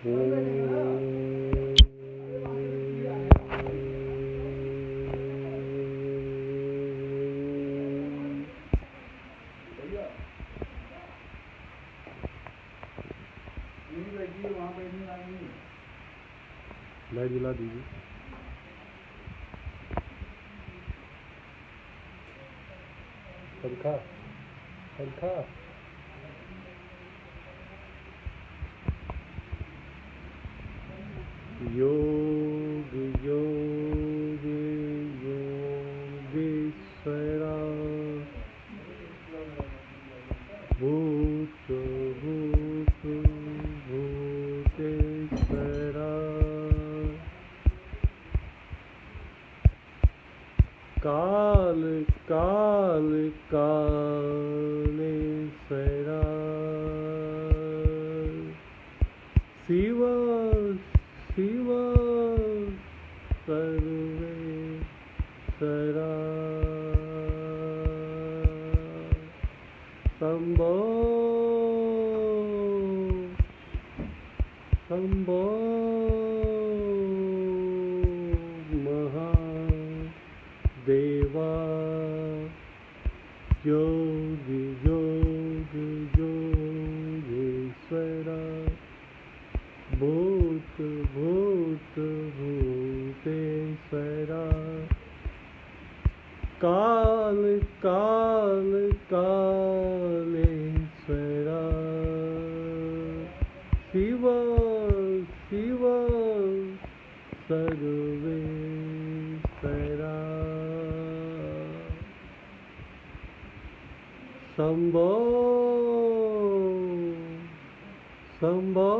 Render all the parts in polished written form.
Light जला दीजिए। पंखा पंखा योग योग योगेश्वरा भूत भूत भूतेश्वरा काल काल कालेश्वरा शिव शिव सर्वेश्वरा शंभो शंभो महादेवा योग योग योगेश्वरा भूत भूत भूतेश्वरा काल काल कालेश्वरा शिव शिव सर्वेश्वरा शंभो शंभो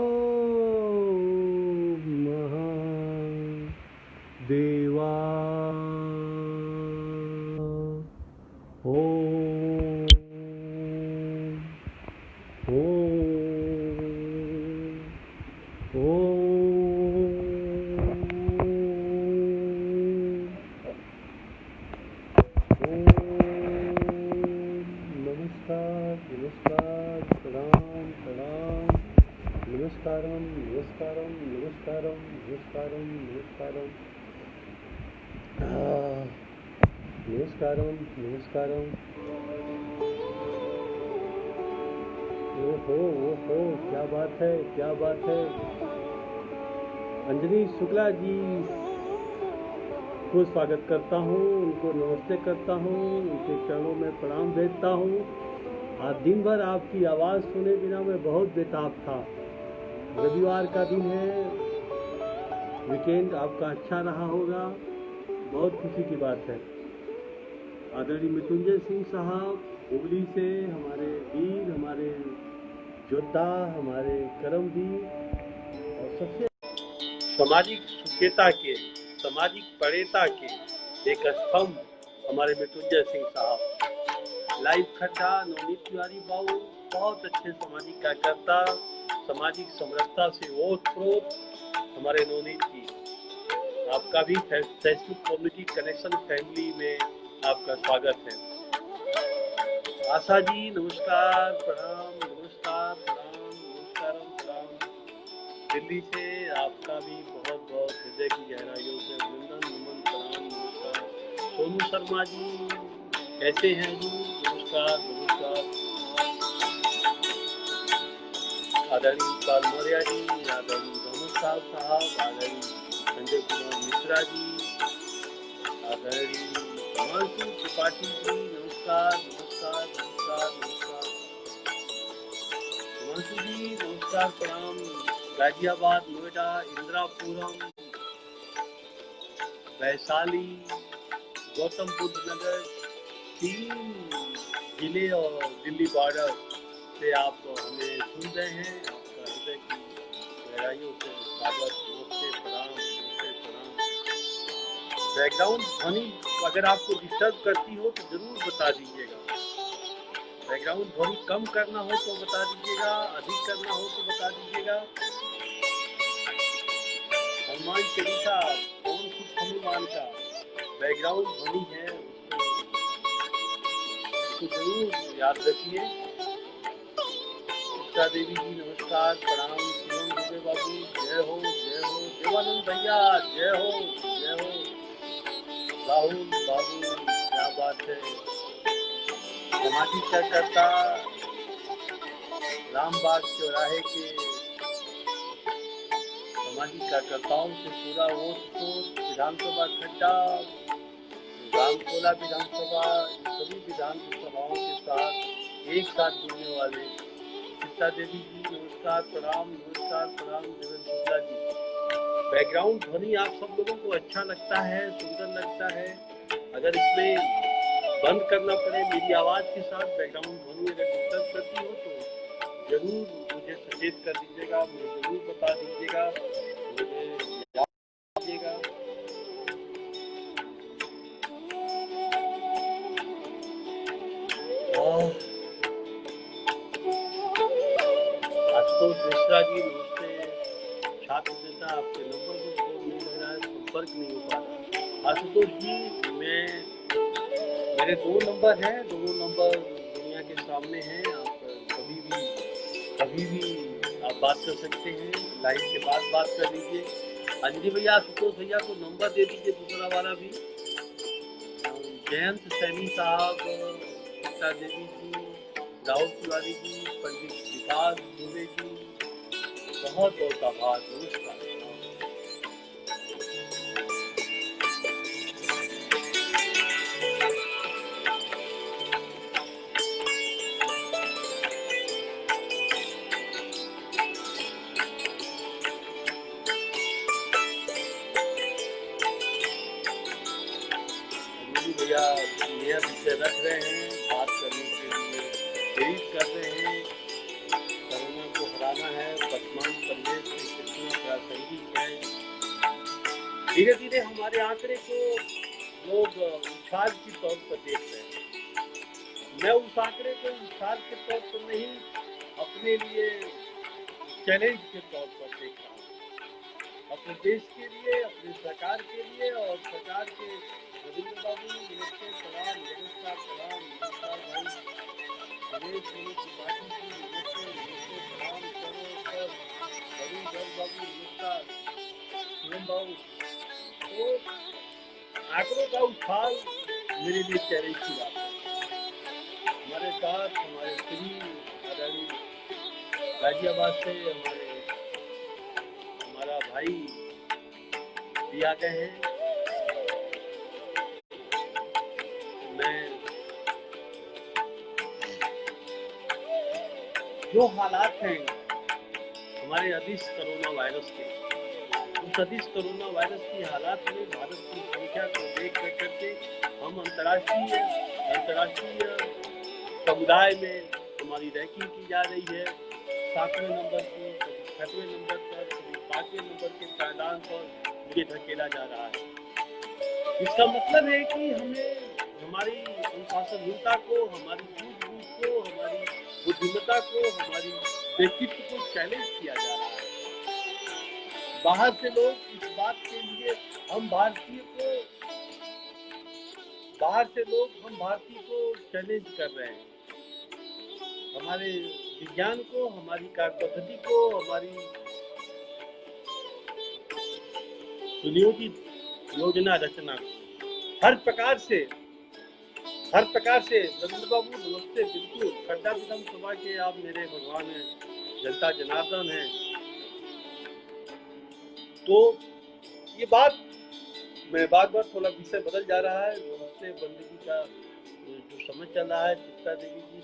महादेवा ओम ओम ओम नमस्कार नमस्कार प्रणाम प्रणाम नमस्कारम नमस्कारम नमस्कारम नमस्कारम नमस्कारम नमस्कारम नमस्कारम। ओहो ओहो क्या बात है क्या बात है। अंजलि शुक्ला जी को स्वागत करता हूँ, उनको नमस्ते करता हूँ, उनके चरणों में प्रणाम भेजता हूँ। आज दिन भर आपकी आवाज़ सुने बिना मैं बहुत बेताब था। रविवार का दिन है, वीकेंड आपका अच्छा रहा होगा, बहुत खुशी की बात है। आदरणीय मृत्युंजय सिंह साहब हुगली से, हमारे वीर, हमारे योद्धा, हमारे कर्मवीर और सबसे सामाजिक सुचेता के, सामाजिक परेता के एक स्तंभ हमारे मृत्युंजय सिंह साहब। लाइव खड्डा नवनीत तिवारी बाबू बहुत अच्छे सामाजिक कार्यकर्ता, सामाजिक समरसता से ओतप्रोत हमारे नवनीत जी। आपका भी फेसबुक कम्युनिटी कनेक्शन फैमिली में आपका स्वागत है। आशा जी नमस्कार प्रणाम नमस्कार प्रणाम नमस्कार प्रणाम। दिल्ली से आपका भी बहुत बहुत हृदय की गहराइयों से अभिनंदन नमन प्रणाम नमस्कार। सोनू शर्मा जी कैसे हैं जी, नमस्कार नमस्कार। आदरणीय पाल मौर्य जी, आदरणीय मोहम्मद साहब, आदरणीय संजय कुमार मिश्रा जी, आदरणीय हिमांशु त्रिपाठी जी नमस्कार नमस्कार नमस्कार नमस्कार। हिमांशु जी नमस्कार प्रणाम। गाजियाबाद, नोएडा, इंदिरापुरम, वैशाली, गौतम बुद्ध नगर, 3 जिले और दिल्ली बॉर्डर से आप हमें सुन रहे हैं। आपका हृदय की गहराइयों से स्वागत, नमस्ते प्रणाम नमस्ते प्रणाम। बैकग्राउंड ध्वनि अगर आपको डिस्टर्ब करती हो तो जरूर बता दीजिएगा। बैकग्राउंड ध्वनि कम करना हो तो बता दीजिएगा, अधिक करना हो तो बता दीजिएगा। हनुमान चालीसा कौन सी हनुमान का बैकग्राउंड ध्वनि है उसको जरूर याद रखिए। चित्रा देवी जी नमस्कार प्रणाम। शिवम दुबे बाबू जय हो जय हो। देवानंद भैया जय हो जय हो। राहुल बाबू क्या बात है। सामाजिक कार्यकर्ता रामबाग चौराहे के सामाजिक कार्यकर्ताओं से पूरा वोट विधानसभा खड्डा रामकोला विधानसभा सभी विधानसभाओं के साथ एक साथ जुड़ने वाले चित्ता देवी जी नमस्कार प्रणाम देवेंद्र शुक्ला जी। बैकग्राउंड ध्वनि आप सब लोगों को अच्छा लगता है, सुंदर लगता है। अगर इसमें बंद करना पड़े मेरी आवाज के साथ बैकग्राउंड ध्वनि अगर डिस्टर्ब करती हो तो जरूर मुझे सचेत कर दीजिएगा, मुझे जरूर बता दीजिएगा, मुझे याद दीजिएगा। आशुतोष मिश्रा जी नमस्ते। छात्र नेता आपके नंबर को फोन नहीं लग रहा है, संपर्क नहीं हो पा रहा। आशुतोष जी मेरे 2 नंबर हैं, दोनों नंबर दुनिया के सामने हैं। आप कभी भी आप बात कर सकते हैं, लाइव के बाद बात कर लीजिए। अंजलि भैया आशुतोष भैया को नंबर दे दीजिए दूसरा वाला भी। जयंत सैनी साहब, चित्रा देवी जी, राहुल तिवारी जी, पंडित विकास दुबे जी बहुत बहुत आभार नमस्कार। भैया नया विषय रख रहे हैं, बात करने के लिए प्रेरित कर रहे हैं। कोरोना को हराना है, वर्तमान परिवेश में कितना प्रासंगिक है। धीरे धीरे हमारे आंकड़े को लोग उछाल के तौर पर देख रहे हैं। मैं उस आंकड़े को उछाल के तौर पर नहीं, अपने लिए चैलेंज के तौर पर देख रहा हूँ। अपने देश के लिए, अपनी सरकार के लिए और सरकार के रविंद्र बाबू नमस्ते प्रणाम नमस्कार प्रणाम नमस्कार भाई गणेश त्रिपाठी जी नमस्ते नमस्ते प्रणाम करो सर वरुण गर्ग बाबू नमस्कार शिवम बाबू। तो आंकड़ों का उछाल मेरे लिए चैलेंज की बात है। हमारे साथ हमारे श्री आदरणीय गाजियाबाद से हमारा भाई भी आ गए हैं। मैं जो हालात हैं हमारे अदिश कोरोना वायरस के, उस अदिश कोरोना वायरस की हालात में भारत की संख्या को देख करके हम अंतर्राष्ट्रीय समुदाय में हमारी रैंकिंग की जा रही है। 7वें नंबर पर, 6वें नंबर पर, 5वें नंबर के पायदान पर मुझे धकेला जा रहा है। इसका मतलब है कि हमें हमारी अनुशासनहीनता को, हमारी सूझबूझ को, हमारी बुद्धिमत्ता को, हमारी व्यक्तित्व को चैलेंज किया जा रहा है। बाहर से लोग इस बात के लिए हम भारतीय को चैलेंज कर रहे हैं। हमारे विज्ञान को, हमारी कार्य पद्धति को, हमारी सुनियोजित योजना रचना को हर प्रकार से रविंद्र बाबू नमस्ते। बिल्कुल खड्डा विधानसभा के आप मेरे भगवान हैं, जनता जनार्दन हैं। तो ये बात मैं बार थोड़ा विषय बदल जा रहा है। नमस्ते बंदगी का जो समय चल रहा है, चित्ता देवी जी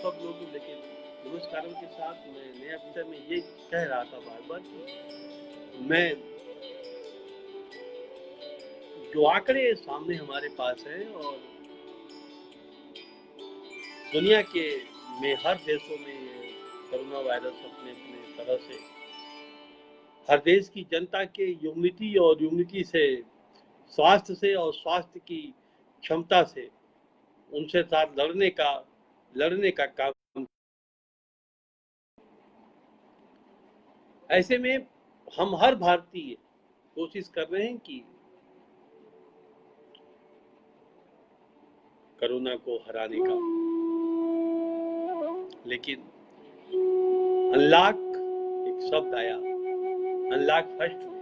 सब लोग, लेकिन नमस्कारों के साथ मैं नया विषय में ये कह रहा था बार कि मैं जो आंकड़े सामने हमारे पास हैं और दुनिया के में हर देशों में ये कोरोना वायरस अपने अपने तरह से हर देश की जनता के यूनिटी से, स्वास्थ्य से और स्वास्थ्य की क्षमता से उनसे साथ लड़ने का काम। ऐसे में हम हर भारतीय कोशिश कर रहे हैं कि कोरोना को हराने का, लेकिन अनलॉक एक शब्द आया, अनलॉक फर्स्ट में,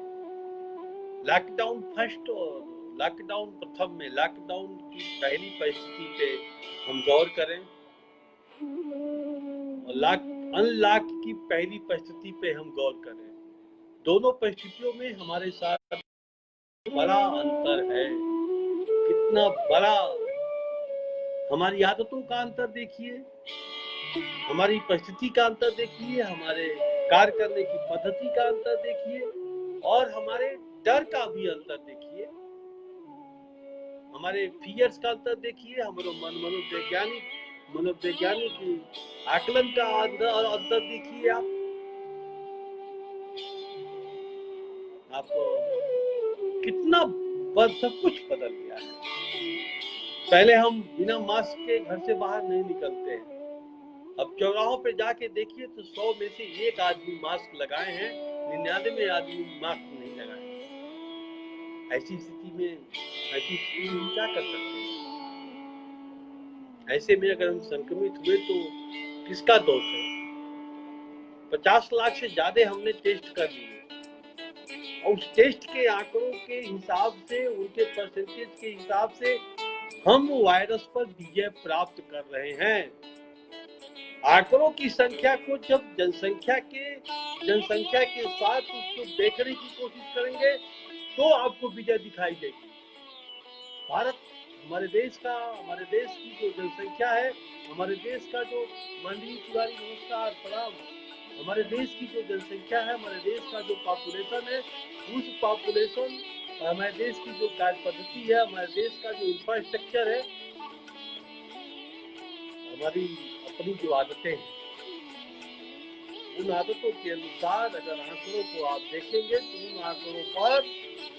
लॉकडाउन फर्स्ट और लॉकडाउन प्रथम में, लॉकडाउन की पहली परिस्थिति पे हम गौर करें और अनलॉक की पहली परिस्थिति पे हम गौर करें। दोनों परिस्थितियों में हमारे साथ बड़ा अंतर है। कितना बड़ा! हमारी आदतों का अंतर देखिए, हमारी परिस्थिति का अंतर देखिए, हमारे कार्य करने की पद्धति का अंतर देखिए और हमारे डर का भी अंतर देखिए, हमारे फियर्स का अंतर देखिए, हमारे मनोवैज्ञानिक आकलन का अंतर देखिए। आप कितना सब कुछ बदल गया है। पहले हम बिना मास्क के घर से बाहर नहीं निकलते हैं। अब चौराहों पे जाके देखिए तो 100 में से एक आदमी मास्क लगाए हैं, 99 आदमी मास्क नहीं लगाए। ऐसी स्थिति में हम क्या कर सकते हैं? ऐसे में अगर हम संक्रमित हुए तो किसका दोष है? 50 लाख से ज्यादा हमने टेस्ट कर लिए और उस टेस्ट के आंकड़ों के हिसाब से, उनके परसेंटेज के हिसाब से हम वायरस पर विजय प्राप्त कर रहे हैं। आंकड़ों की संख्या को जब जनसंख्या के साथ उसको देखने की कोशिश करेंगे तो आपको विजय दिखाई देगी। भारत हमारे देश की जो जनसंख्या है, हमारे देश का जो माननीय तिवारी नमस्कार प्रणाम, हमारे देश की जो जनसंख्या है, हमारे देश का जो पॉपुलेशन है, उस पॉपुलेशन, हमारे देश की जो कार्य पद्धति है, हमारे देश का जो इंफ्रास्ट्रक्चर है, हमारी अपनी जो आदतें हैं, उन आदतों के अनुसार अगर आंकड़ों को आप देखेंगे तो उन आंकड़ों पर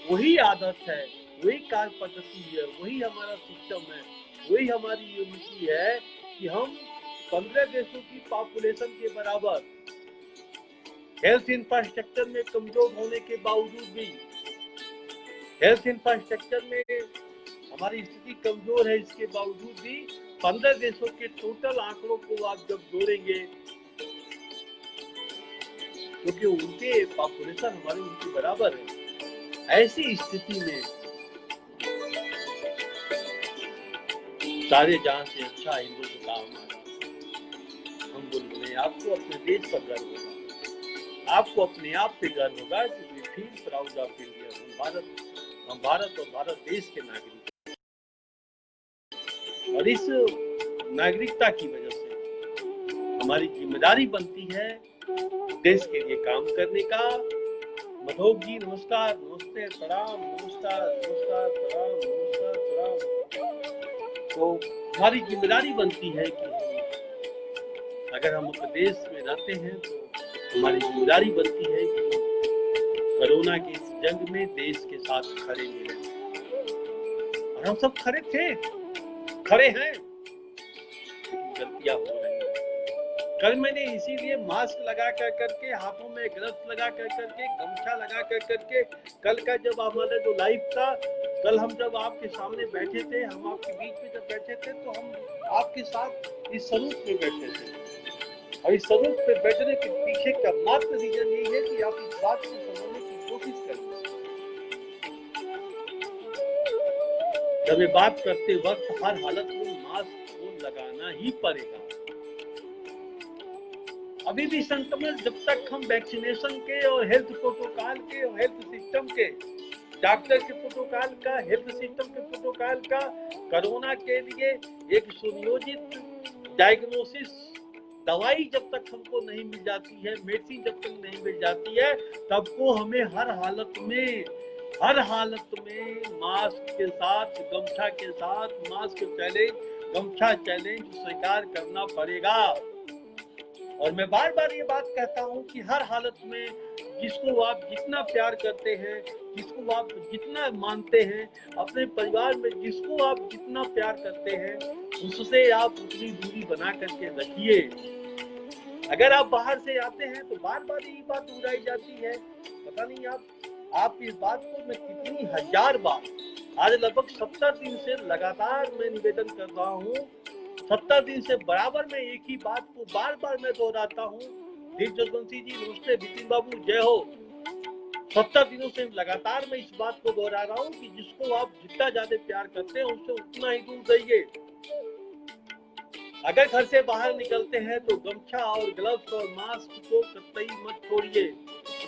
वही आदत है, वही कार्य पद्धति है, वही हमारा सिस्टम है, वही हमारी यूनिटी है कि हम 15 देशों की पॉपुलेशन के बराबर हेल्थ इंफ्रास्ट्रक्चर में कमजोर होने के बावजूद भी, हेल्थ इंफ्रास्ट्रक्चर में हमारी स्थिति कमजोर है, इसके बावजूद भी 15 देशों के टोटल आंकड़ों को आप जब जोड़ेंगे, क्योंकि उनके पॉपुलेशन हमारे उनके बराबर है, ऐसी स्थिति में सारे जहां से अच्छा हिंदुत्व का हमारा, हम बोले आपको अपने देश पर गर्व होगा, आपको अपने आप पे गर्व होगा कि we feel proud of India. हम भारत और भारत देश के नागरिक हैं और इस नागरिकता की वजह से हमारी जिम्मेदारी बनती है देश के लिए काम करने का। मधोक जी नमस्कार, नमस्ते, प्रणाम, नमस्कार, नमस्कार, प्रणाम, नमस्कार, प्रणाम। तो हमारी जिम्मेदारी बनती है कि अगर हम अपने देश में रहते हैं तो हमारी जिम्मेदारी बनती है कि कोरोना के इस जंग में देश के साथ खड़े मिले। और हम सब खड़े थे, खड़े हैं, गलतियां हो रही हैं। कल मैंने इसीलिए मास्क लगा कर करके, हाथों में ग्लव्स लगा कर करके, गमछा लगा कर करके, कल का जब हमारा जो लाइव था, कल हम जब आपके सामने बैठे थे, हम आपके बीच में जब बैठे थे तो हम आपके साथ इस स्वरूप में बैठे थे। और इस स्वरूप पे बैठने के पीछे का मात्र रीजन यही है कि आप इस बात को समझने की कोशिश करें। जब ये बात करते वक्त हर हालत में मास्क को लगाना ही पड़ेगा। अभी भी संक्रमण, जब तक हम वैक्सीनेशन के और हेल्थ प्रोटोकॉल के और हेल्थ सिस्टम के, डॉक्टर के प्रोटोकॉल का, हेल्थ सिस्टम के प्रोटोकॉल का, कोरोना के लिए एक सुनियोजित डायग्नोसिस दवाई जब तक हमको नहीं मिल जाती है, मेडिसिन जब तक नहीं मिल जाती है, तब को हमें हर हालत में मास्क के साथ, गमछा के साथ, मास्क चैलेंज, गमछा चैलेंज स्वीकार करना पड़ेगा। और मैं बार बार ये बात कहता हूँ कि हर हालत में जिसको आप जितना प्यार करते हैं, जिसको आप जितना मानते हैं, अपने परिवार में जिसको आप जितना प्यार करते हैं, उससे आप उतनी दूरी बना करके रखिए। अगर आप बाहर से आते हैं तो बार बार यही बात दोहराई जाती है। पता नहीं आप इस बात को मैं कितनी हजार बार, आज लगभग 70 दिन से लगातार मैं निवेदन कर रहा हूँ, 70 दिन से बराबर मैं एक ही बात को बार बार मैं दोहराता हूँ दिल जसवंशी जी नमस्ते, बिपिन बाबू जय हो। 70 दिनों से लगातार मैं इस बात को दोहरा रहा हूँ कि जिसको आप जितना ज्यादा प्यार करते हैं उससे उतना ही दूर रहिए। अगर घर से बाहर निकलते हैं तो गमछा और ग्लव्स और मास्क को कतई मत छोड़िए,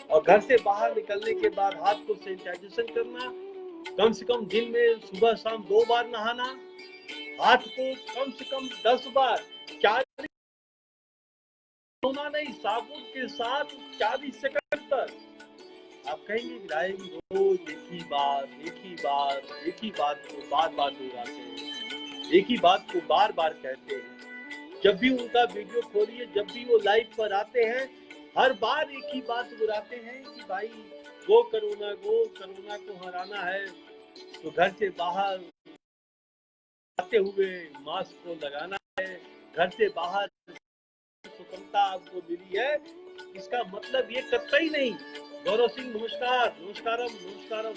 और घर से बाहर निकलने के बाद हाथ को सैनिटाइजेशन करना, कम से कम दिन में सुबह शाम 2 बार नहाना, हाथ को कम से कम 10 बार 40 धोना नहीं, साबुन के साथ 40 सेकंड तक। आप कहेंगे विधायक रोज एक ही बात को बार बार दोहराते हैं, एक ही बात को बार बार कहते हैं। जब भी उनका वीडियो खोलिए, जब भी वो लाइव पर आते हैं, हर बार एक ही बात दोहराते हैं कि भाई गो कोरोना को हराना है तो घर से बाहर आते हुए मास्क को लगाना है, घर से बाहर स्वतंत्रता आपको मिली है, इसका मतलब ये कतई नहीं। गौरव सिंह नमस्कार, नमस्कारम।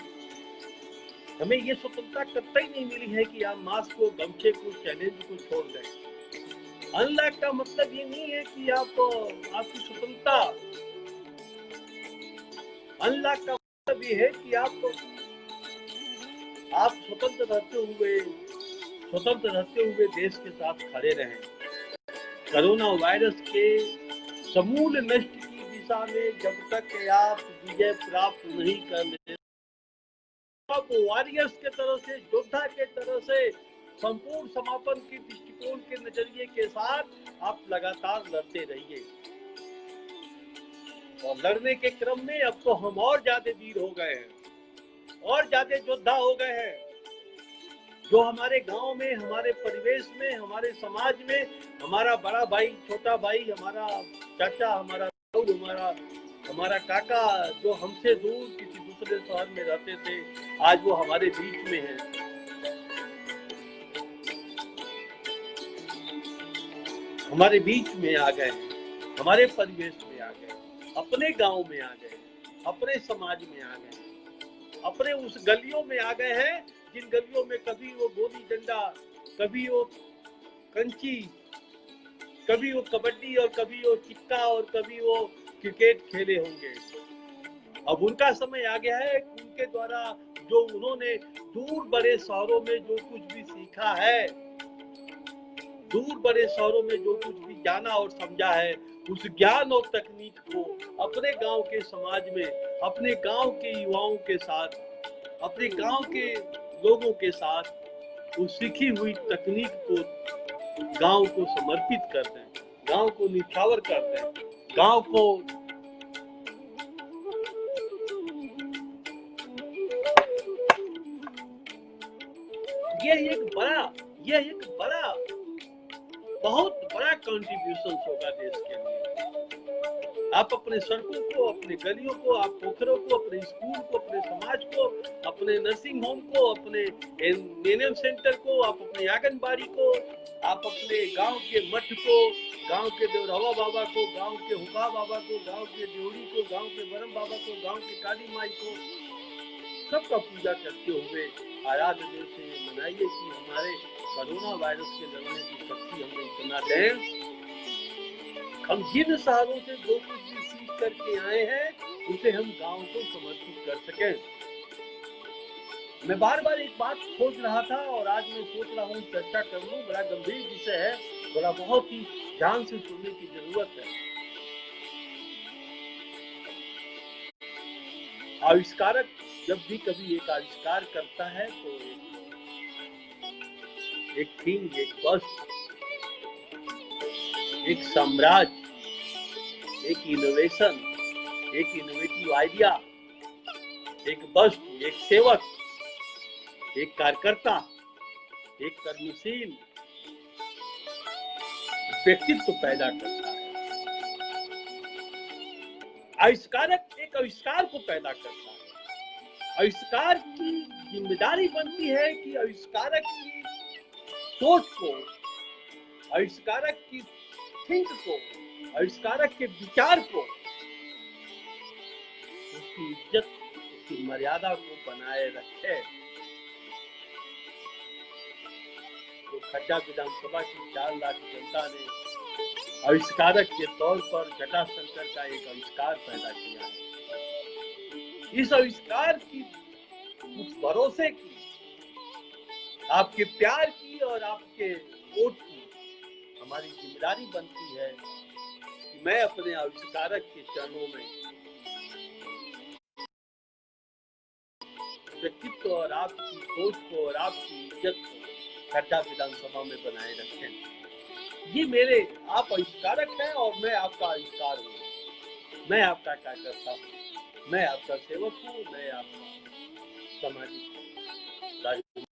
हमें ये स्वतंत्रता कतई नहीं मिली है कि आप मास्क को, गमछे को, चैलेंज को छोड़ दें। अनलॉक का मतलब ये नहीं है कि आपकी स्वतंत्रता, अनलॉक का मतलब ये है कि आप स्वतंत्र रहते हुए देश के साथ खड़े रहें। कोरोना वायरस के समूल नष्ट की दिशा में जब तक आप विजय प्राप्त नहीं कर लेते, आप वॉरियर्स के तरह से, योद्धा के तरह से, संपूर्ण समापन के दृष्टिकोण के नजरिए के साथ आप लगातार लड़ते रहिए। और लड़ने के क्रम में अब तो हम और ज्यादा वीर हो गए हैं, और ज्यादा योद्धा हो गए हैं। जो हमारे गांव में, हमारे परिवेश में, हमारे समाज में हमारा बड़ा भाई, छोटा भाई, हमारा चाचा, हमारा हमारा काका जो हमसे दूर किसी दूसरे शहर में रहते थे, आज वो हमारे बीच में हैं। हमारे बीच में आ गए, हमारे परिवेश में आ गए, अपने गांव में आ गए, अपने समाज में आ गए, अपने उस गलियों में आ गए हैं जिन गलियों में कभी वो गोली डंडा, कभी वो कंची, कभी वो कबड्डी और कभी वो चिक्का और कभी वो क्रिकेट खेले होंगे। अब उनका समय आ गया है, उनके द्वारा जो उन्होंने दूर बड़े शहरों में जो कुछ भी सीखा है, दूर बड़े शहरों में जो कुछ भी जाना और समझा है, उस ज्ञान और तकनीक को अपने गांव के समाज में, अपने गांव के युवाओं के साथ, अपने गांव के लोगों के साथ उस सीखी हुई तकनीक को गांव को समर्पित कर दें, गांव को निछावर कर दें, गांव को ये एक बड़ा बहुत बड़ा कंट्रीब्यूशन होगा देश के लिए। आप अपने सड़कों को, अपने गलियों को, आप पोखरों को, अपने स्कूल को, अपने समाज को, अपने नर्सिंग होम को, अपने एनएम सेंटर को, आप अपने आंगनबाड़ी को, आप अपने गांव के मठ को, गांव के देवरवा बाबा को, गांव के हुका बाबा को, गांव के देवड़ी को, गांव के बरम बाबा को, गांव के काली माई को, सबका पूजा करते हुए आराध्य देव से मनाइए कि हमारे कोरोना वायरस के लड़ने की शक्ति हमें इतना दें, हम जिन शहरों से जो कुछ भी सीख करके आए हैं उसे हम गांव को समर्पित कर सकें। मैं बार बार एक बात सोच रहा था और आज मैं सोच रहा हूँ चर्चा कर लूं। बड़ा गंभीर विषय है, बड़ा बहुत ही ध्यान से सुनने की जरूरत है। आविष्कारक जब भी कभी एक आविष्कार करता है तो एक थीम, एक वस्तु, एक साम्राज्य, एक इनोवेशन, एक इनोवेटिव आइडिया, एक वस्तु, एक सेवक, एक कार्यकर्ता, एक कर्मशील व्यक्तित्व पैदा करता है। आविष्कारक एक आविष्कार को पैदा करता है। आविष्कार की जिम्मेदारी बनती है कि आविष्कारक की सोच को, आविष्कारक की थिंक को, आविष्कारक के विचार को, उसकी इज्जत, उसकी मर्यादा को बनाए रखे। तो खड्डा विधानसभा की 4 लाख जनता ने आविष्कारक के तौर पर जटाशंकर का एक आविष्कार पैदा किया है। इस आविष्कार की, उस भरोसे की, आपके प्यार की और आपके वोट की हमारी जिम्मेदारी बनती है कि मैं अपने आविष्कारक के चरणों में व्यक्तित्व और आपकी सोच को और आपकी इज्जत को खड्डा विधानसभा में बनाए रखें। ये मेरे, आप आविष्कारक हैं और मैं आपका आविष्कार हूँ। मैं आपका कार्यकर्ता हूँ, मैं आपका सेवक हूँ, मैं आपका सामाजिक राजनीतिक।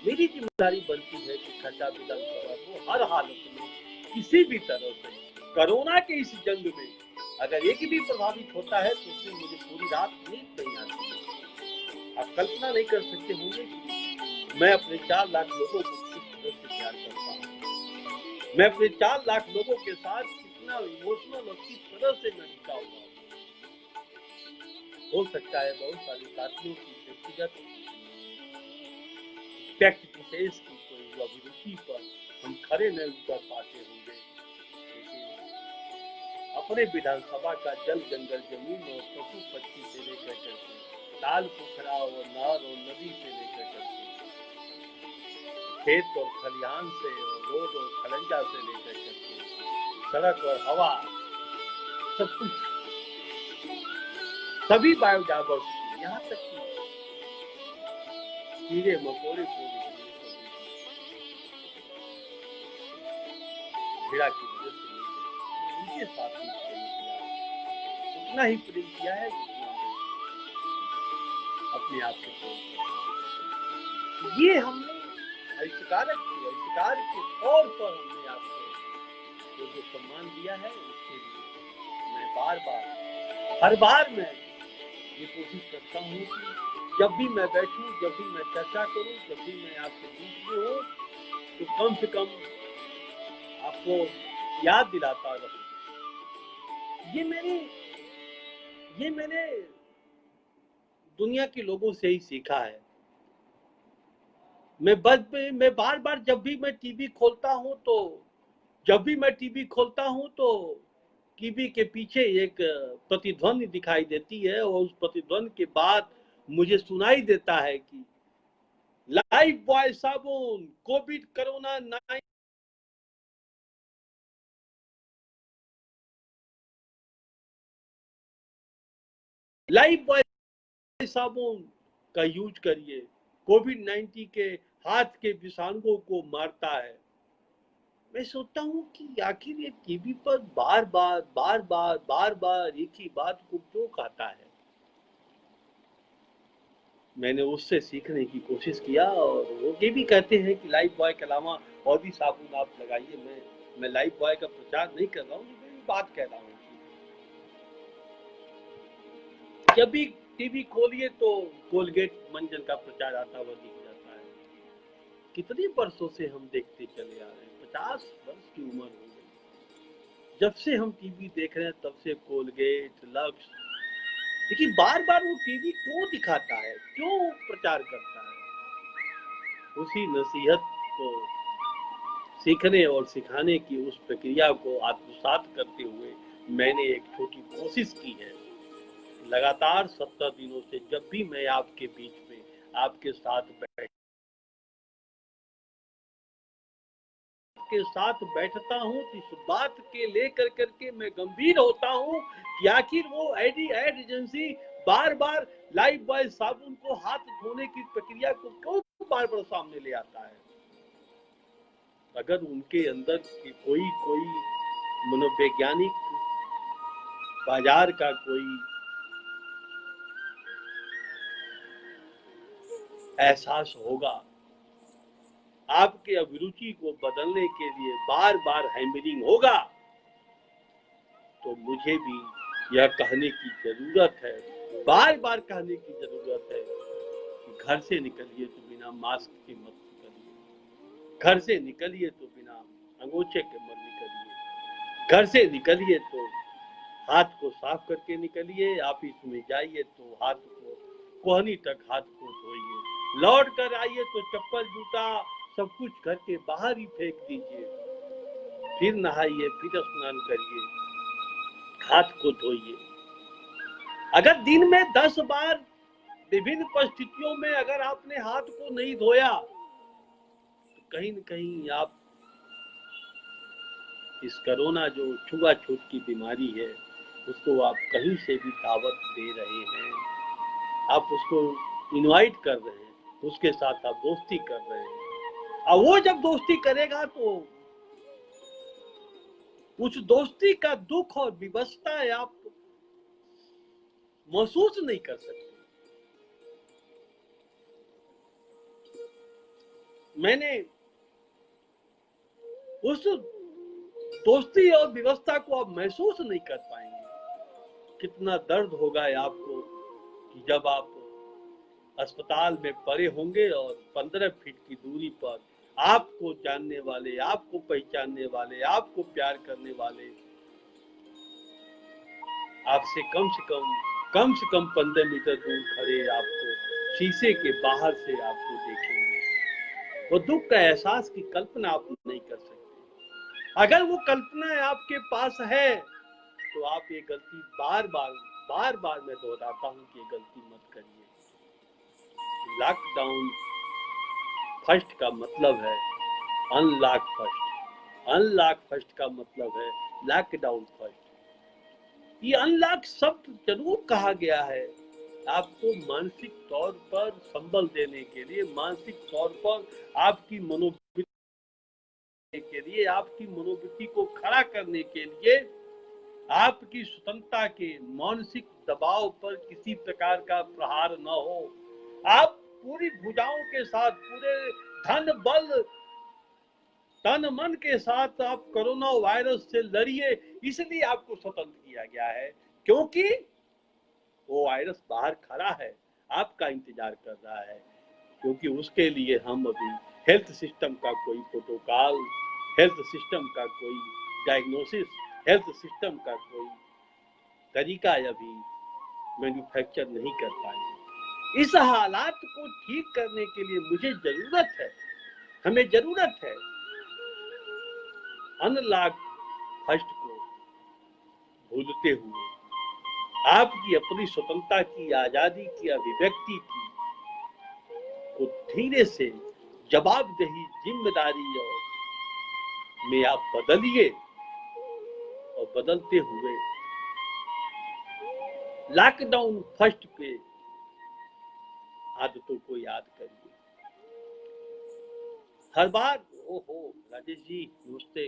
मेरी जिम्मेदारी बनती है कि खड्डा विधानसभा को हर हालत में किसी भी तरह से कोरोना के इस जंग में अगर एक भी प्रभावित होता है तो उसमें मुझे पूरी रात नींद नहीं आती है। आप कल्पना नहीं कर सकते होंगे कि मैं अपने 4 लाख लोगों को किस तरह से प्यार करता हूँ। मैं अपने 4 लाख लोगों के साथ कितना इमोशनल और किस तरह से मैं जुटा हुआ हूँ। हो सकता है बहुत सारे साथियों की व्यक्तिगत व्यक्ति विशेष की कोई अभिरुचि पर हम खरे नहीं उतर पाते होंगे, लेकिन अपने विधानसभा का जल जंगल जमीन और पशु पक्षी से लेकर करके ताल पोखरा और नहर और नदी से लेकर करके खेत और खलिहान से और रोड और खलंजा से लेकर करके सड़क और हवा, सब कुछ, सभी बायोडायवर्सिटी, यहाँ तक कि कीड़े मकोड़े को भी भेड़ा की वजह से उनके साथ भी प्रेम किया, उतना ही प्रेम किया है जितना अपने आप से प्रेम किया। ये हमने आविष्कार के तौर पर हमने आपको जो सम्मान दिया है उसके लिए मैं हर बार मैं ये कोशिश करता हूँ कि जब भी मैं बैठूं, जब भी मैं चर्चा करूं, जब भी मैं आपके बीच में हूँ तो कम से कम आपको याद दिलाता रहूं। ये मैंने दुनिया के लोगों से ही सीखा है। मैं बार बार जब भी मैं टीवी खोलता हूं तो टीवी के पीछे एक प्रतिध्वनि दिखाई देती है और उस प्रतिध्वनि के बाद मुझे सुनाई देता है कि लाइफ बॉय साबुन, कोविड, कोरोना 9, लाइफ बॉय साबुन का यूज करिए, कोविड-19 के हाथ के विषाणुओं को मारता है। मैं सोचता हूँ कि आखिर ये टीवी पर बार बार एक ही बात को क्यों कहता है। मैंने उससे सीखने की कोशिश किया और वो ये भी कहते हैं कि लाइफ बॉय के अलावा और भी साबुन आप लगाइए। मैं लाइफ बॉय का प्रचार नहीं कर रहा हूँ, मैं बात कह रहा हूँ। जब भी टीवी खोलिए तो कोलगेट मंजन का प्रचार आता हुआ दिख जाता है। कितने वर्षों से हम देखते चले आ रहे हैं, 50 वर्ष की उम्र हो गई जब से हम टीवी देख रहे हैं, तब से कोलगेट, लक्स। लेकिन बार बार वो टीवी क्यों दिखाता है, क्यों प्रचार करता है? उसी नसीहत को सीखने और सिखाने की उस प्रक्रिया को आत्मसात करते हुए मैंने एक छोटी कोशिश की है। लगातार 70 दिनों से जब भी मैं आपके बीच में आपके साथ बैठता हूँ तो इस बात के लेकर करके मैं गंभीर होता हूँ कि आखिर वो एड एजेंसी बार बार लाइफ बॉय साबुन को हाथ धोने की प्रक्रिया को क्यों बार बार सामने ले आता है। अगर उनके अंदर की कोई मनोवैज्ञानिक बाजार का कोई एहसास होगा, आपके अभिरुचि को बदलने के लिए बार बार हैमरिंग होगा, तो मुझे भी यह कहने की जरूरत है, बार बार कहने की जरूरत है कि घर से निकलिए तो बिना मास्क के मत निकलिए, घर से निकलिए तो बिना अंगोछे के मत निकलिए, घर से निकलिए तो हाथ को साफ करके निकलिए, ऑफिस में जाइए तो हाथ को कोहनी तक हाथ को धोइए, लौट कर आइए तो चप्पल जूता सब कुछ घर के बाहर ही फेंक दीजिए। फिर नहाइए, फिर स्नान करिए, हाथ को धोइए। अगर दिन में 10 बार विभिन्न परिस्थितियों में अगर आपने हाथ को नहीं धोया तो कहीं न कहीं आप इस कोरोना जो छुआछूत की बीमारी है उसको आप कहीं से भी दावत दे रहे हैं, आप उसको इनवाइट कर रहे हैं, उसके साथ आप दोस्ती कर रहे हैं। और वो जब दोस्ती करेगा तो उस दोस्ती का दुख और विवशता आप महसूस नहीं कर सकते। मैंने उस दोस्ती और व्यवस्था को आप महसूस नहीं कर पाएंगे। कितना दर्द होगा आपको कि जब आप अस्पताल में पड़े होंगे और 15 फीट की दूरी पर आपको जानने वाले, आपको पहचानने वाले, आपको प्यार करने वाले आपसे कम से कम 15 मीटर दूर खड़े आपको शीशे के बाहर से आपको देखेंगे। वो दुख का एहसास की कल्पना आप नहीं कर सकते। अगर वो कल्पना आपके पास है तो आप ये गलती बार बार मैं दोहराता हूँ कि ये गलती मत करिए। लॉकडाउन फर्स्ट का मतलब है अनलॉक फर्स्ट, अनलॉक फर्स्ट का मतलब है लॉकडाउन फर्स्ट। ये अनलॉक शब्द जरूर कहा गया है आपको मानसिक तौर पर संबल देने के लिए, मानसिक तौर पर आपकी मनोवृत्ति के लिए, आपकी मनोवृत्ति को खड़ा करने के लिए, आपकी स्वतंत्रता के मानसिक दबाव पर किसी प्रकार का प्रहार न हो। आप पूरी भुजाओं के साथ, पूरे धन बल तन मन के साथ आप कोरोना वायरस से लड़िए। इसलिए आपको स्वतंत्र किया गया है क्योंकि वो वायरस बाहर खड़ा है, आपका इंतजार कर रहा है। क्योंकि उसके लिए हम अभी हेल्थ सिस्टम का कोई प्रोटोकॉल, हेल्थ सिस्टम का कोई डायग्नोसिस, हेल्थ सिस्टम का कोई तरीका अभी मैन्युफैक्चर नहीं कर पाए। इस हालात को ठीक करने के लिए मुझे जरूरत है, हमें जरूरत है अनलॉक फर्स्ट को भूलते हुए आपकी अपनी स्वतंत्रता की, आजादी की, अभिव्यक्ति की को धीरे से जवाबदेही, जिम्मेदारी और में आप बदलिए और बदलते हुए लॉकडाउन फर्स्ट पे आदतों को याद करिए। हर बार ओहो राजेश जी नमस्ते,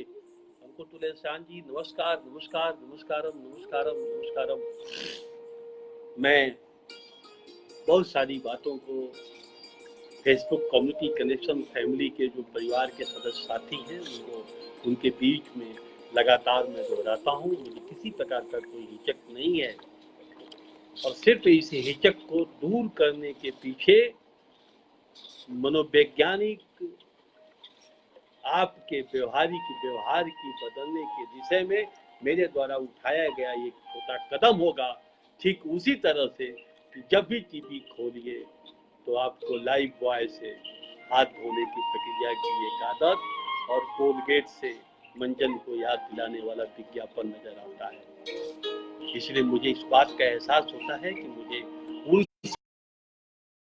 हमको तुलेशान जी नमस्कार नमस्कार नमस्कारम नमस्कारम नमस्कारम। मैं बहुत सारी बातों को फेसबुक कम्युनिटी कनेक्शन फैमिली के जो परिवार के सदस्य साथी हैं उनको, उनके बीच में लगातार मैं दोहराता हूँ। मुझे किसी प्रकार का कोई हिचक नहीं है और सिर्फ इस हिचक को दूर करने के पीछे मनोवैज्ञानिक आपके व्यवहार की बदलने के विषय में मेरे द्वारा उठाया गया एक छोटा कदम होगा। ठीक उसी तरह से कि जब भी टीवी खोलिए तो आपको लाइफ बॉय से हाथ धोने की प्रक्रिया की एक आदत और कोलगेट से मंजन को याद दिलाने वाला विज्ञापन नजर आता है। इसलिए मुझे इस बात का एहसास होता है कि मुझे उन,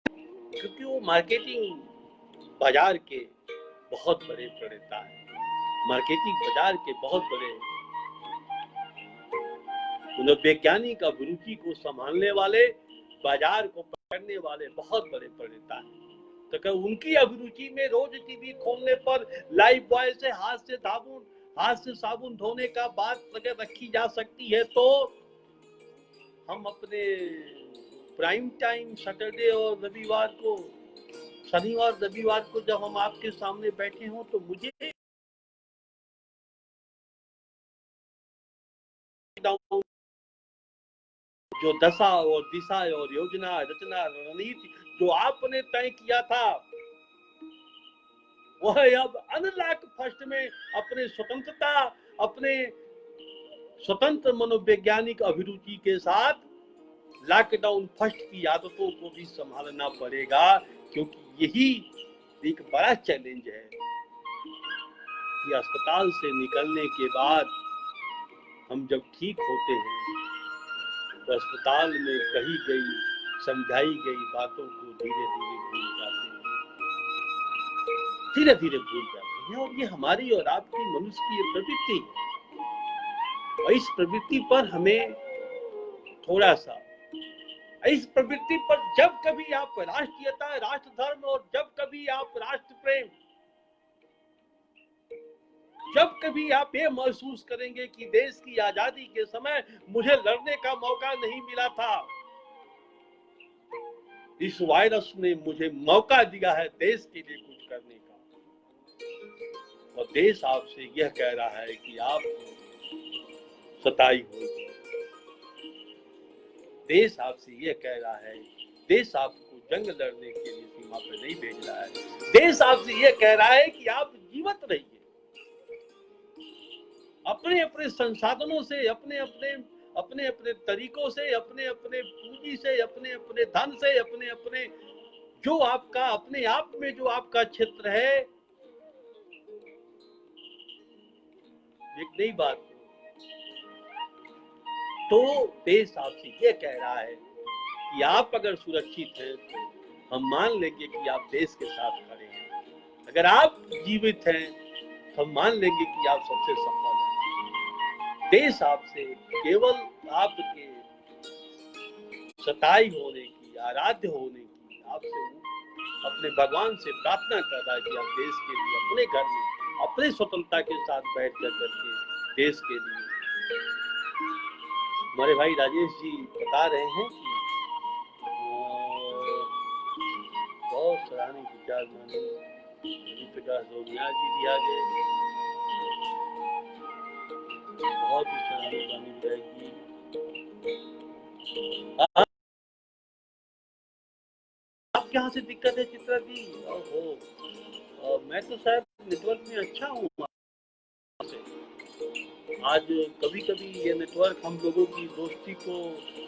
क्योंकि वो मार्केटिंग बाजार के बहुत बड़े प्रणेता है, मार्केटिंग बाजार के बहुत बड़े मनोवैज्ञानिक अभिरुचि को संभालने वाले, बाजार को पकड़ने वाले बहुत बड़े प्रणेता हैं। तो क्या उनकी अभिरुचि में रोज टीवी खोलने पर लाइफ बॉय से हाथ से साबुन धोने का बात अगर रखी जा सकती है तो हम अपने प्राइम टाइम सैटरडे और शनिवार रविवार को जब हम आपके सामने बैठे हों तो मुझे जो दशा और दिशा और योजना रचना रणनीति जो आपने तय किया था वह अब अनलॉक फर्स्ट में अपने स्वतंत्रता, अपने स्वतंत्र मनोवैज्ञानिक अभिरुचि के साथ लॉकडाउन फर्स्ट की आदतों को भी संभालना पड़ेगा। क्योंकि यही एक बड़ा चैलेंज है कि अस्पताल से निकलने के बाद हम जब ठीक होते हैं तो अस्पताल में कही गई समझाई गई बातों को धीरे धीरे भूल जाते हैं, धीरे धीरे भूल जाते हैं। और ये हमारी और आपकी मनुष्य की प्रवृत्ति है। और इस प्रवृत्ति पर हमें थोड़ा सा, इस प्रवृत्ति पर जब कभी आप राष्ट्रीयता, राष्ट्र धर्म और जब कभी आप राष्ट्र प्रेम, जब कभी आप ये महसूस करेंगे कि देश की आजादी के समय मुझे लड़ने का मौका नहीं मिला था, इस वायरस ने मुझे मौका दिया है देश के लिए कुछ करने का, और देश आपसे यह कह रहा है कि आप सताई हो। देश आपसे यह कह रहा है, देश आपको जंग लड़ने के लिए सीमा पर नहीं भेज रहा है। देश आपसे यह कह रहा है कि आप जीवित रहिए, अपने अपने संसाधनों से, अपने अपने तरीकों से, अपने अपने पूंजी से, अपने अपने धन से, अपने अपने जो आपका अपने आप में जो आपका क्षेत्र है। एक नई बात, तो देश आपसे यह कह रहा है कि आप अगर सुरक्षित हैं हम मान लेंगे कि आप देश के साथ खड़े हैं, अगर आप जीवित हैं हम मान लेंगे कि आप सबसे सफल हैं। देश आपसे केवल आपके सताई होने की, आराध्य होने की, आपसे अपने भगवान से प्रार्थना कर रहा है कि आप देश के लिए अपने घर में अपने स्वतंत्रता के साथ बैठ कर करके देश के लिए। हमारे भाई राजेश जी बता रहे हैं कि बहुत सराहनीय विचार माननीय प्रकाश दोनिया जी भी आ गए, बहुत ही सराहनीय मानी जाएगी। आपके यहाँ से दिक्कत है चित्रा जी? ओहो, मैं तो शायद नेटवर्क में अच्छा हूँ। आज कभी कभी ये नेटवर्क हम लोगों की दोस्ती को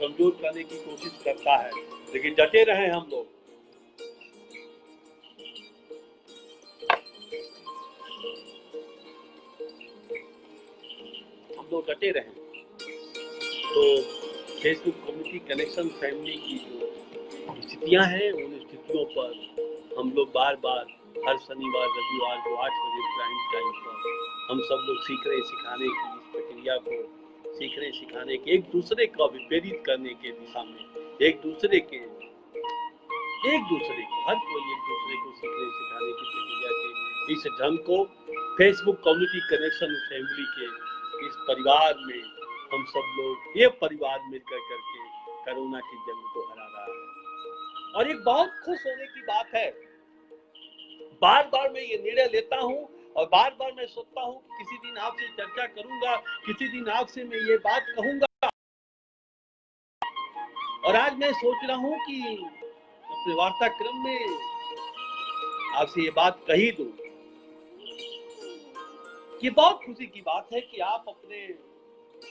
कमजोर करने की कोशिश करता है, लेकिन डटे रहे हम लोग। डटे रहे। तो फेसबुक कम्युनिटी कनेक्शन फैमिली की जो स्थितियां हैं, उन स्थितियों पर हम लोग बार बार हर शनिवार रविवार को 8 बजे प्राइम टाइम पर हम सब लोग सीख रहे सिखाने की इस प्रक्रिया को, सीख रहे सिखाने के, एक दूसरे को विप्रेरित करने के दिशा में, एक दूसरे को हर कोई एक दूसरे को सीखने सिखाने की प्रक्रिया के इस ढंग को फेसबुक कम्युनिटी कनेक्शन फैमिली के इस परिवार में हम सब लोग ये परिवार मिलकर करके कोरोना की जंग को हरा रहा है। और एक बहुत खुश होने की बात है, बार बार मैं ये निर्णय लेता हूँ और बार बार मैं सोचता हूँ कि किसी दिन आपसे चर्चा करूंगा, किसी दिन आपसे मैं ये बात कहूंगा, और आज मैं सोच रहा हूँ कि अपने वार्ताक्रम में आपसे ये बात कही दूं। ये बहुत खुशी की बात है कि आप अपने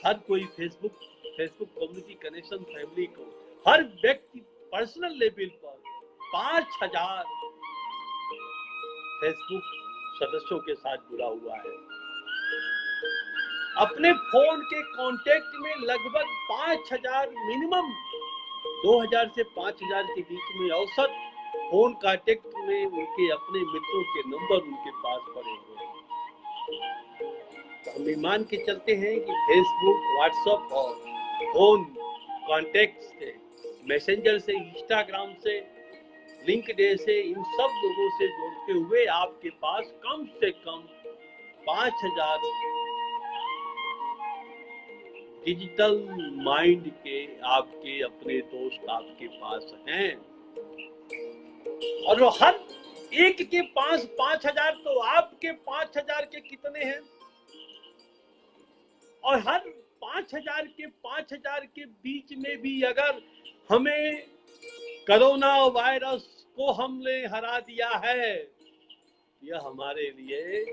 हर कोई फेसबुक कम्युनिटी कनेक्शन फैमिली को हर व्यक्ति पर्सनल लेवल पर 5000 फेसबुक सदस्यों के साथ जुड़ा हुआ है। अपने फोन के कांटेक्ट में लगभग 5000 मिनिमम 2000 से 5000 के बीच में औसत फोन कांटेक्ट में उनके अपने मित्रों के नंबर उनके पास पड़े हुए हैं। हम मान के चलते हैं कि फेसबुक, व्हाट्सएप और फोन कॉन्टेक्ट से, मैसेंजर से, इंस्टाग्राम से, लिंक्डइन से, इन सब लोगों से जोड़ते हुए आपके पास कम से कम 5000 डिजिटल माइंड के आपके अपने दोस्त आपके पास हैं। और हर एक के पास 5000, तो आपके 5000 के कितने हैं? और हर 5000 के बीच में भी अगर हमें कोरोना वायरस को हमने हरा दिया है, यह हमारे लिए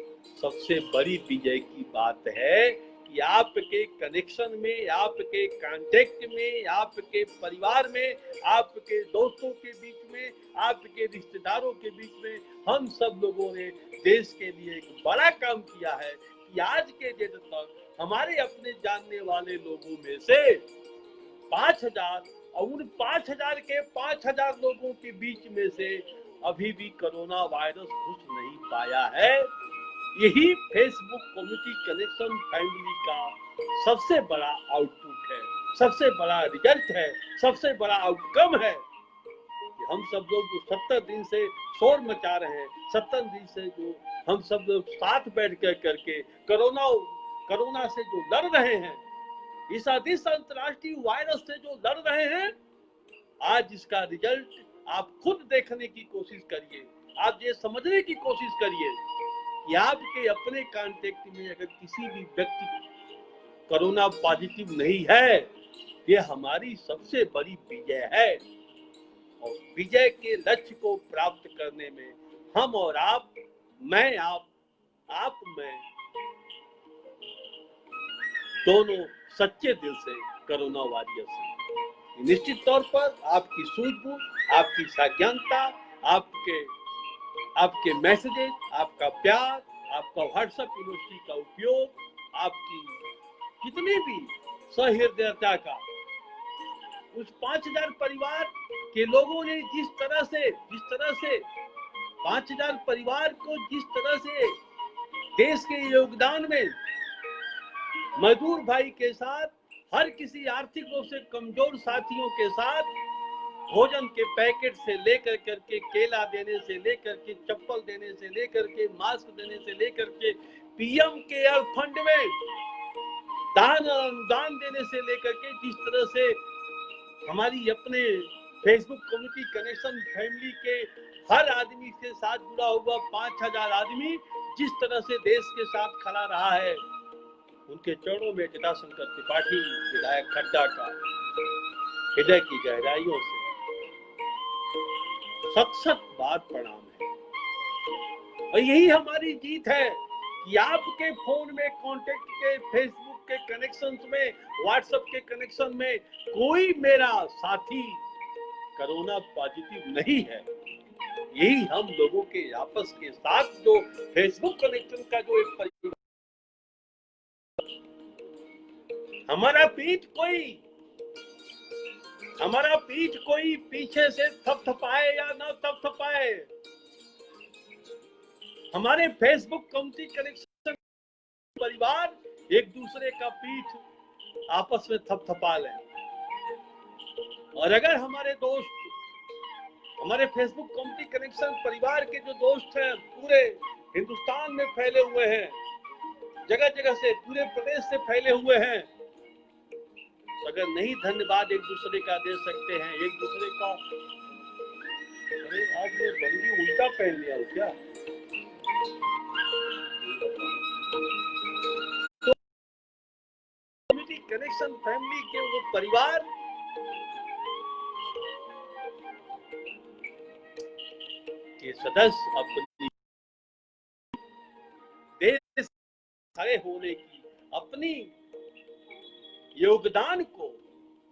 सबसे बड़ी विजय की बात है कि कि आपके कनेक्शन में, आपके कांटेक्ट में, आपके परिवार में, आपके दोस्तों के बीच में, आपके रिश्तेदारों के बीच में हम सब लोगों ने देश के लिए एक बड़ा काम किया है कि आज के दिन तक हमारे अपने जानने वाले लोगों में से 5,000 और उन 5,000 के 5,000 लोगों के बीच में से अभी भी कोरोना वायरस घुस नहीं पाया है। यही फेसबुक कम्युनिटी कनेक्शन फैमिली का सबसे बड़ा आउटपुट है, सबसे बड़ा रिजल्ट है, सबसे बड़ा आउटकम है कि हम सब लोग जो 70 दिन से शोर मचा रहे हैं, 70 दिन से जो हम सब लोग साथ बैठ कर करके कोरोना से जो लड़ रहे हैं, इस अदृश्य अंतर्राष्ट्रीय वायरस से जो लड़ रहे हैं, आज इसका रिजल्ट आप खुद देखने की कोशिश करिए। आप ये समझने की कोशिश करिए कि आपके अपने कांटेक्ट में अगर किसी भी व्यक्ति कोरोना पॉजिटिव नहीं है, ये हमारी सबसे बड़ी विजय है। और विजय के लक्ष्य को प्राप्त करने में हम और आप, मैं आप मैं दोनों सच्चे दिल से कोरोना वॉरियर्स हैं। निश्चित तौर पर आपकी सूझबूझ, आपकी साज्ञानता, आपके मैसेजेस, आपका प्यार, आपका व्हाट्सएप यूनिवर्सिटी का उपयोग, आपकी जितनी भी सहृदयता का उस 5,000 परिवार के लोगों ने जिस तरह से 5,000 परिवार को जिस तरह से देश के योगदान में मजदूर भाई के साथ, हर किसी आर्थिक रूप से कमजोर साथियों के साथ भोजन के पैकेट से लेकर करके, केला देने से लेकर के, चप्पल देने से लेकर के, मास्क देने से लेकर के, पीएम केयर फंड में दान अनुदान देने से लेकर के, जिस तरह से हमारी अपने फेसबुक कम्युनिटी कनेक्शन फैमिली के हर आदमी के साथ जुड़ा हुआ 5,000 आदमी जिस तरह से देश के साथ खड़ा रहा है, उनके चरणों में जटाशंकर त्रिपाठी विधायक खड्डा का हृदय की गहराइयों से सत बार प्रणाम है। और यही हमारी जीत है कि आपके फोन में, कांटेक्ट के, फेसबुक के कनेक्शन में, व्हाट्सएप के कनेक्शन में कोई मेरा साथी कोरोना पॉजिटिव नहीं है। यही हम लोगों के आपस के साथ जो फेसबुक कनेक्शन का जो एक परिवार, हमारा पीठ कोई पीछे से थपथपाए या ना थपथपाए, हमारे फेसबुक कम्युनिटी कनेक्शन परिवार एक दूसरे का पीठ आपस में थपथपा लें। और अगर हमारे दोस्त, हमारे फेसबुक कम्युनिटी कनेक्शन परिवार के जो दोस्त हैं, पूरे हिंदुस्तान में फैले हुए हैं, जगह जगह से, पूरे प्रदेश से फैले हुए हैं, अगर नहीं धन्यवाद एक दूसरे का दे सकते हैं, एक दूसरे का, अरे आज ये बंदी उल्टा पहन लिया हो क्या? तो कम्युनिटी कनेक्शन फैमिली के वो परिवार के सदस्य अपनी देश खड़े होने की, अपनी योगदान को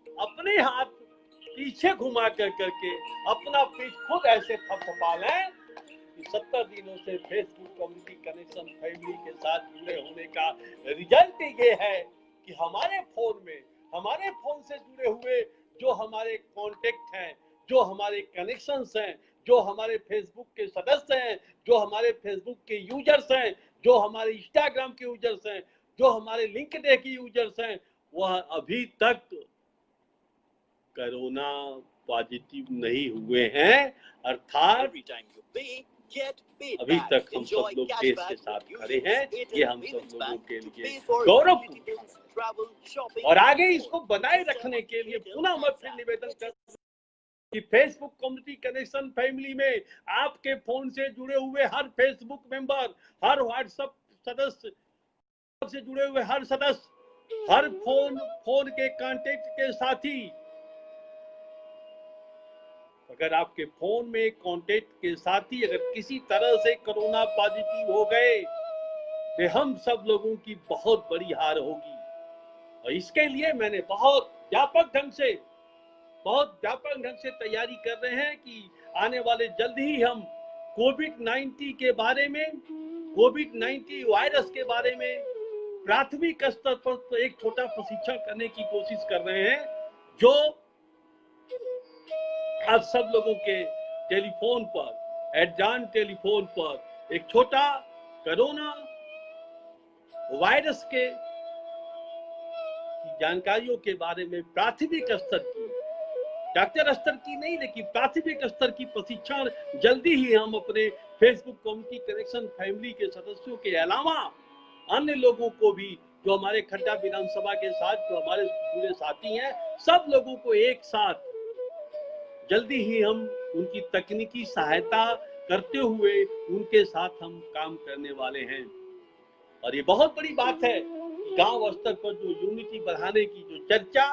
अपने हाथ पीछे घुमा कर करके अपना पीठ खुद ऐसे थपथपा लें कि 70 दिनों से फेसबुक कम्युनिटी कनेक्शन फैमिली के साथ जुड़े होने का रिजल्ट ये है कि हमारे फोन से जुड़े हुए जो हमारे कॉन्टेक्ट हैं, जो हमारे कनेक्शंस हैं, जो हमारे फेसबुक के सदस्य हैं, जो हमारे फेसबुक के यूजर्स हैं, जो हमारे इंस्टाग्राम के यूजर्स हैं, जो हमारे लिंक्डइन के यूजर्स हैं, वह अभी तक कोरोना पॉजिटिव नहीं हुए हैं। अर्थात अभी तक हम सब लोग देश के साथ खड़े हैं। ये हम सब लोगों के लिए गौरव और आगे इसको बनाए रखने के लिए पुनः मैं फिर निवेदन करता हूं कि फेसबुक कम्युनिटी कनेक्शन फैमिली में आपके फोन से जुड़े हुए हर फेसबुक मेंबर, हर व्हाट्सएप सदस्य से जुड़े हुए हर सदस्य, हर फोन के कांटेक्ट के साथी, अगर आपके फोन में कांटेक्ट के साथी अगर किसी तरह से कोरोना पॉजिटिव हो गए, कि हम सब लोगों की बहुत बड़ी हार होगी। और इसके लिए मैंने बहुत व्यापक ढंग से तैयारी कर रहे हैं कि आने वाले जल्द ही हम कोविड-19 के बारे में, कोविड-19 वायरस के बारे में प्राथमिक स्तर पर तो एक छोटा प्रशिक्षण करने की कोशिश कर रहे हैं, जो आप सब लोगों के टेलीफोन पर, एडवांस टेलीफोन पर एक छोटा कोरोना वायरस के जानकारियों के बारे में प्राथमिक स्तर की, डॉक्टर स्तर की नहीं लेकिन प्राथमिक स्तर की प्रशिक्षण जल्दी ही हम अपने फेसबुक कम्युनिटी कनेक्शन फैमिली के सदस्यों के अलावा अन्य लोगों को भी, जो हमारे खड्डा विधानसभा के साथ जो हमारे पूरे साथी हैं, सब लोगों को एक साथ जल्दी ही हम उनकी तकनीकी सहायता करते हुए उनके साथ हम काम करने वाले हैं। और ये बहुत बड़ी बात है कि गांव स्तर पर जो यूनिटी बढ़ाने की जो चर्चा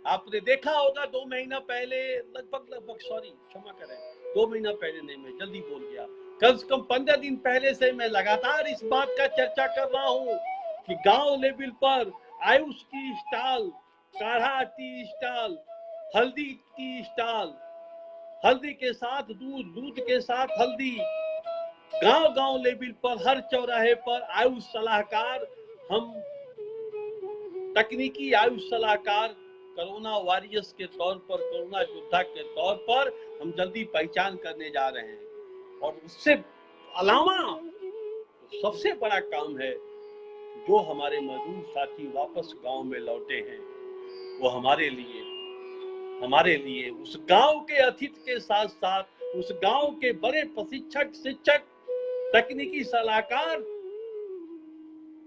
आपने देखा होगा 2 महीना पहले, लगभग क्षमा करें, 2 महीना पहले नहीं, मैं जल्दी बोल गया, कम से कम 15 दिन पहले से मैं लगातार इस बात का चर्चा कर रहा हूं कि गांव लेवल पर आयुष की स्टॉल, काढ़ा टी स्टॉल, हल्दी टी स्टॉल, हल्दी के साथ दूध, दूध के साथ हल्दी, गांव लेवल पर हर चौराहे पर आयुष सलाहकार, हम तकनीकी आयुष सलाहकार कोरोना वॉरियर्स के तौर पर, कोरोना योद्धा के तौर पर हम जल्दी पहचान करने जा रहे हैं। और उससे अलावा सबसे बड़ा काम है, जो हमारे मजदूर साथी वापस गांव में लौटे हैं, वो हमारे लिए उस गांव के अतिथि के साथ साथ उस गांव के बड़े प्रशिक्षक, शिक्षक, तकनीकी सलाहकार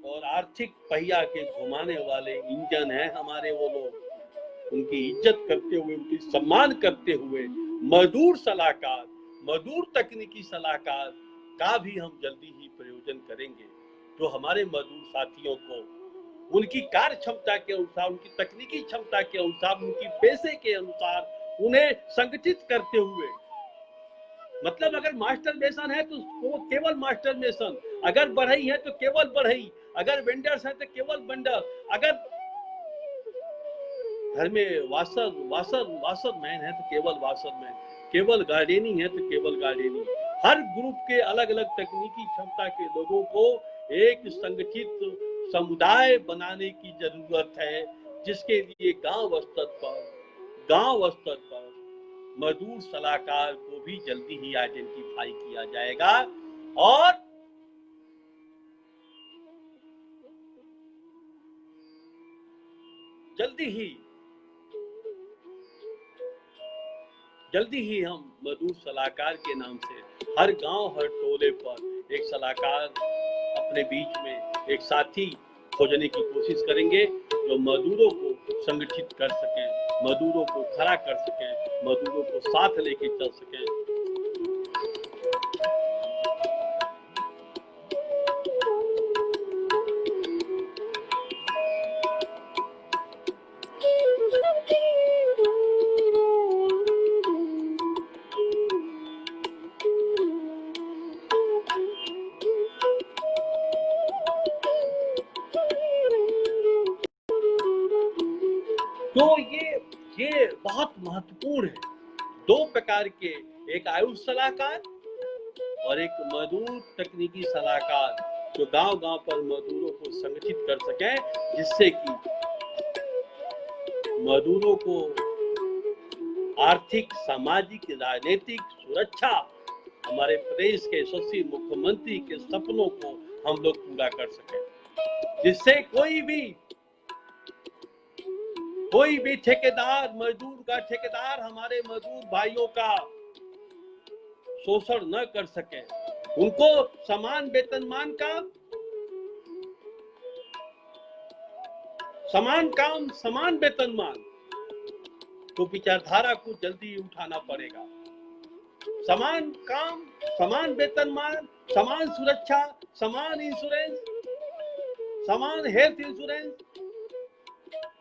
और आर्थिक पहिया के घुमाने वाले इंजन हैं हमारे वो लोग। उनकी इज्जत करते हुए, उनकी सम्मान करते हुए मजदूर सलाहकार, मजदूर तकनीकी सलाहकार का भी हम जल्दी ही प्रयोजन करेंगे, जो हमारे मजदूर साथियों को उनकी कार्य क्षमता के अनुसार, उनकी तकनीकी क्षमता के अनुसार, उनकी पैसे के अनुसार उन्हें संगठित करते हुए, मतलब अगर मास्टर मेसन है तो वो केवल मास्टर मेसन, अगर बढ़ई है तो केवल बढ़ई, अगर वेंडर्स है तो केवल वेंडर, अगर घर में वाशर मैन है तो केवल वाशर मैन, केवल गार्डनिंग है तो केवल गार्डनिंग। हर ग्रुप के अलग अलग तकनीकी क्षमता के लोगों को एक संगठित समुदाय बनाने की जरूरत है, जिसके लिए गांव स्तर पर मजदूर सलाहकार को भी जल्दी ही आइडेंटिफाई किया जाएगा और जल्दी ही हम मजदूर सलाहकार के नाम से हर गांव, हर टोले पर एक सलाहकार अपने बीच में एक साथी खोजने की कोशिश करेंगे, जो मजदूरों को संगठित कर सकें, मजदूरों को खड़ा कर सकें, मजदूरों को साथ लेके चल सकें। तो ये बहुत महत्वपूर्ण है। 2 प्रकार के, एक आयुष सलाहकार और एक मजदूर तकनीकी सलाहकार, जो गांव पर मजदूरों को संगठित कर सके, जिससे कि मजदूरों को आर्थिक, सामाजिक, राजनीतिक सुरक्षा, हमारे प्रदेश के यशस्वी मुख्यमंत्री के सपनों को हम लोग पूरा कर सके, जिससे कोई भी ठेकेदार, मजदूर का ठेकेदार हमारे मजदूर भाइयों का शोषण न कर सके, उनको समान वेतनमान का, समान काम समान वेतनमान, तो विचारधारा को जल्दी उठाना पड़ेगा। समान काम, समान वेतनमान, समान सुरक्षा, समान इंश्योरेंस, समान हेल्थ इंश्योरेंस,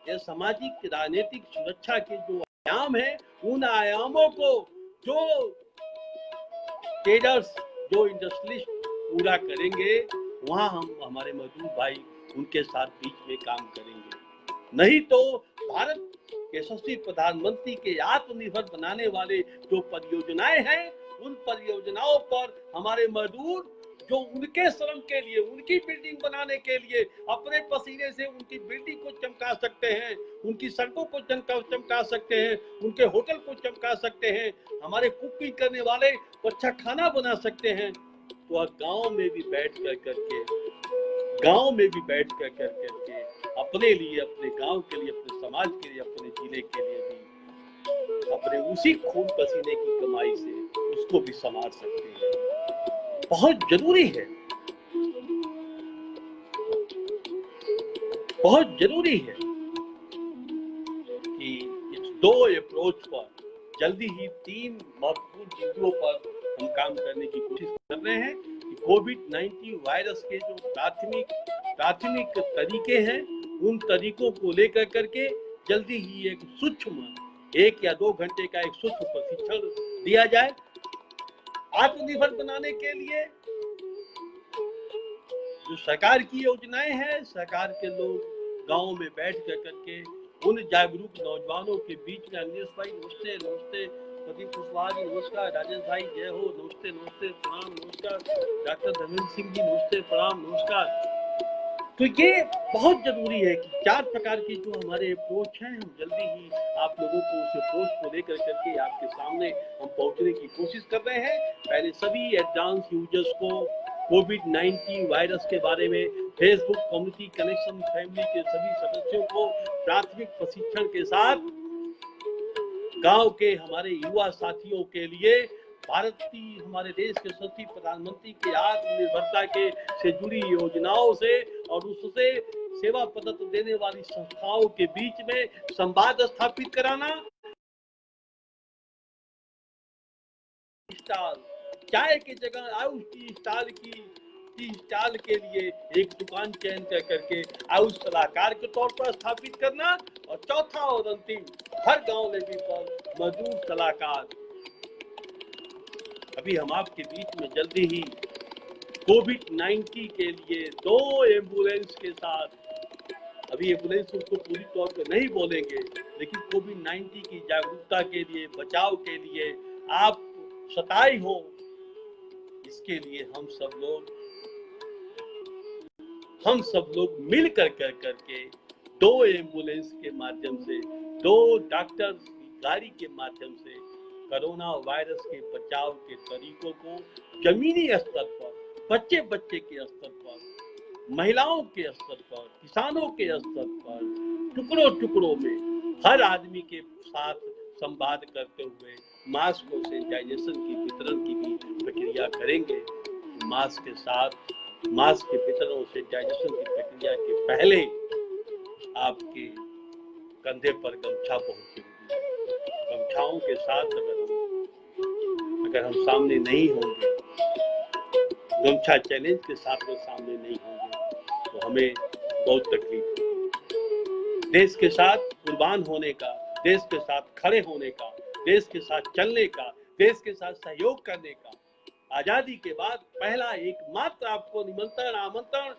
ये सामाजिक राजनीतिक सुरक्षा के जो आयाम है, उन आयामों को जो ट्रेडर्स, जो इंडस्ट्रियलिस्ट पूरा करेंगे, वहाँ हम हमारे मजदूर भाई उनके साथ बीच में काम करेंगे। नहीं तो भारत यशस्वी प्रधानमंत्री के आत्मनिर्भर बनाने वाले जो परियोजनाएं हैं, उन परियोजनाओं पर हमारे मजदूर जो उनके श्रम के लिए, उनकी बिल्डिंग बनाने के लिए अपने पसीने से उनकी बिल्डिंग को चमका सकते हैं, उनकी सड़कों को चमका सकते हैं, उनके होटल को चमका सकते हैं, हमारे कुकिंग करने वाले अच्छा खाना बना सकते हैं। तो गांव में भी बैठ कर करके अपने लिए, अपने गांव के लिए, अपने समाज के लिए, अपने जिले के लिए भी अपने उसी खून पसीने की कमाई से उसको भी संभाल सकते हैं। बहुत जरूरी है, बहुत जरूरी है कि इस दो अप्रोच पर जल्दी ही 3 महत्वपूर्ण चीजों पर हम काम करने की कोशिश कर रहे हैं कि कोविड-19 वायरस के जो प्राथमिक तरीके हैं, उन तरीकों को लेकर करके जल्दी ही एक सूक्ष्म 1 या 2 घंटे का एक सूक्ष्म प्रशिक्षण दिया जाए। आत्मनिर्भर बनाने के लिए जो सरकार की योजनाएं हैं, सरकार के लोग गांव में बैठ कर करके उन जागरूक नौजवानों के बीच में, अनिल भाई नमस्ते, प्रदीप कुशवाहा जी नमस्कार, राजेश भाई जय हो, नमस्ते प्रणाम नमस्कार, डॉक्टर धर्मेंद्र सिंह जी नमस्ते प्रणाम नमस्कार। तो ये बहुत जरूरी है कि 4 प्रकार की जो हमारे अप्रोच हैं, हम जल्दी ही आप लोगों को उस अप्रोच को लेकर करके आपके सामने हम पहुंचने की कोशिश कर रहे हैं। पहले सभी एडवांस यूजर्स को कोविड-19 वायरस के बारे में फेसबुक कम्युनिटी कनेक्शन फैमिली के सभी सदस्यों को प्राथमिक प्रशिक्षण के साथ गांव के हमारे युवा साथियों के लिए भारत की, हमारे देश के यशस्वी प्रधानमंत्री के आत्मनिर्भरता के से जुड़ी योजनाओं से और उससे सेवा पद्धति देने वाली संस्थाओं के बीच में संवाद स्थापित कराना। चाय की जगह आयुष टी स्टॉल के लिए एक दुकान चयन कर करके आयुष सलाहकार के तौर पर स्थापित करना। और चौथा और अंतिम, हर गांव लेवल पर मजदूर सलाहकार। अभी हम आपके बीच में जल्दी ही कोविड-19 के लिए 2 एम्बुलेंस के साथ, अभी एम्बुलेंस उसको पूरी तौर पर नहीं बोलेंगे, लेकिन कोविड-19 की जागरूकता के लिए, बचाव के लिए आप सताई हो, इसके लिए हम सब लोग मिल करके 2 एम्बुलेंस के माध्यम से, 2 डॉक्टर की गाड़ी के माध्यम से कोरोना वायरस के बचाव के तरीकों को जमीनी स्तर पर, बच्चे के स्तर पर, महिलाओं के स्तर पर, किसानों के स्तर पर, टुकड़ों में हर आदमी के साथ संवाद करते हुए मास्क और सैनिटाइजेशन की वितरण की भी प्रक्रिया करेंगे। मास्क के वितरण और सैनिटाइजेशन की प्रक्रिया के पहले आपके कंधे पर गमछा बहुत जरूरी है। गमछाओं के साथ अगर हम सामने नहीं होंगे, गमछा चैलेंज के साथ में सामने नहीं होंगे, तो हमें बहुत तकलीफ होगी। देश के साथ कुर्बान होने का, देश के साथ खड़े होने का, देश के साथ चलने का, देश के साथ सहयोग करने का आजादी के बाद पहला एकमात्र आपको निमंत्रण, आमंत्रण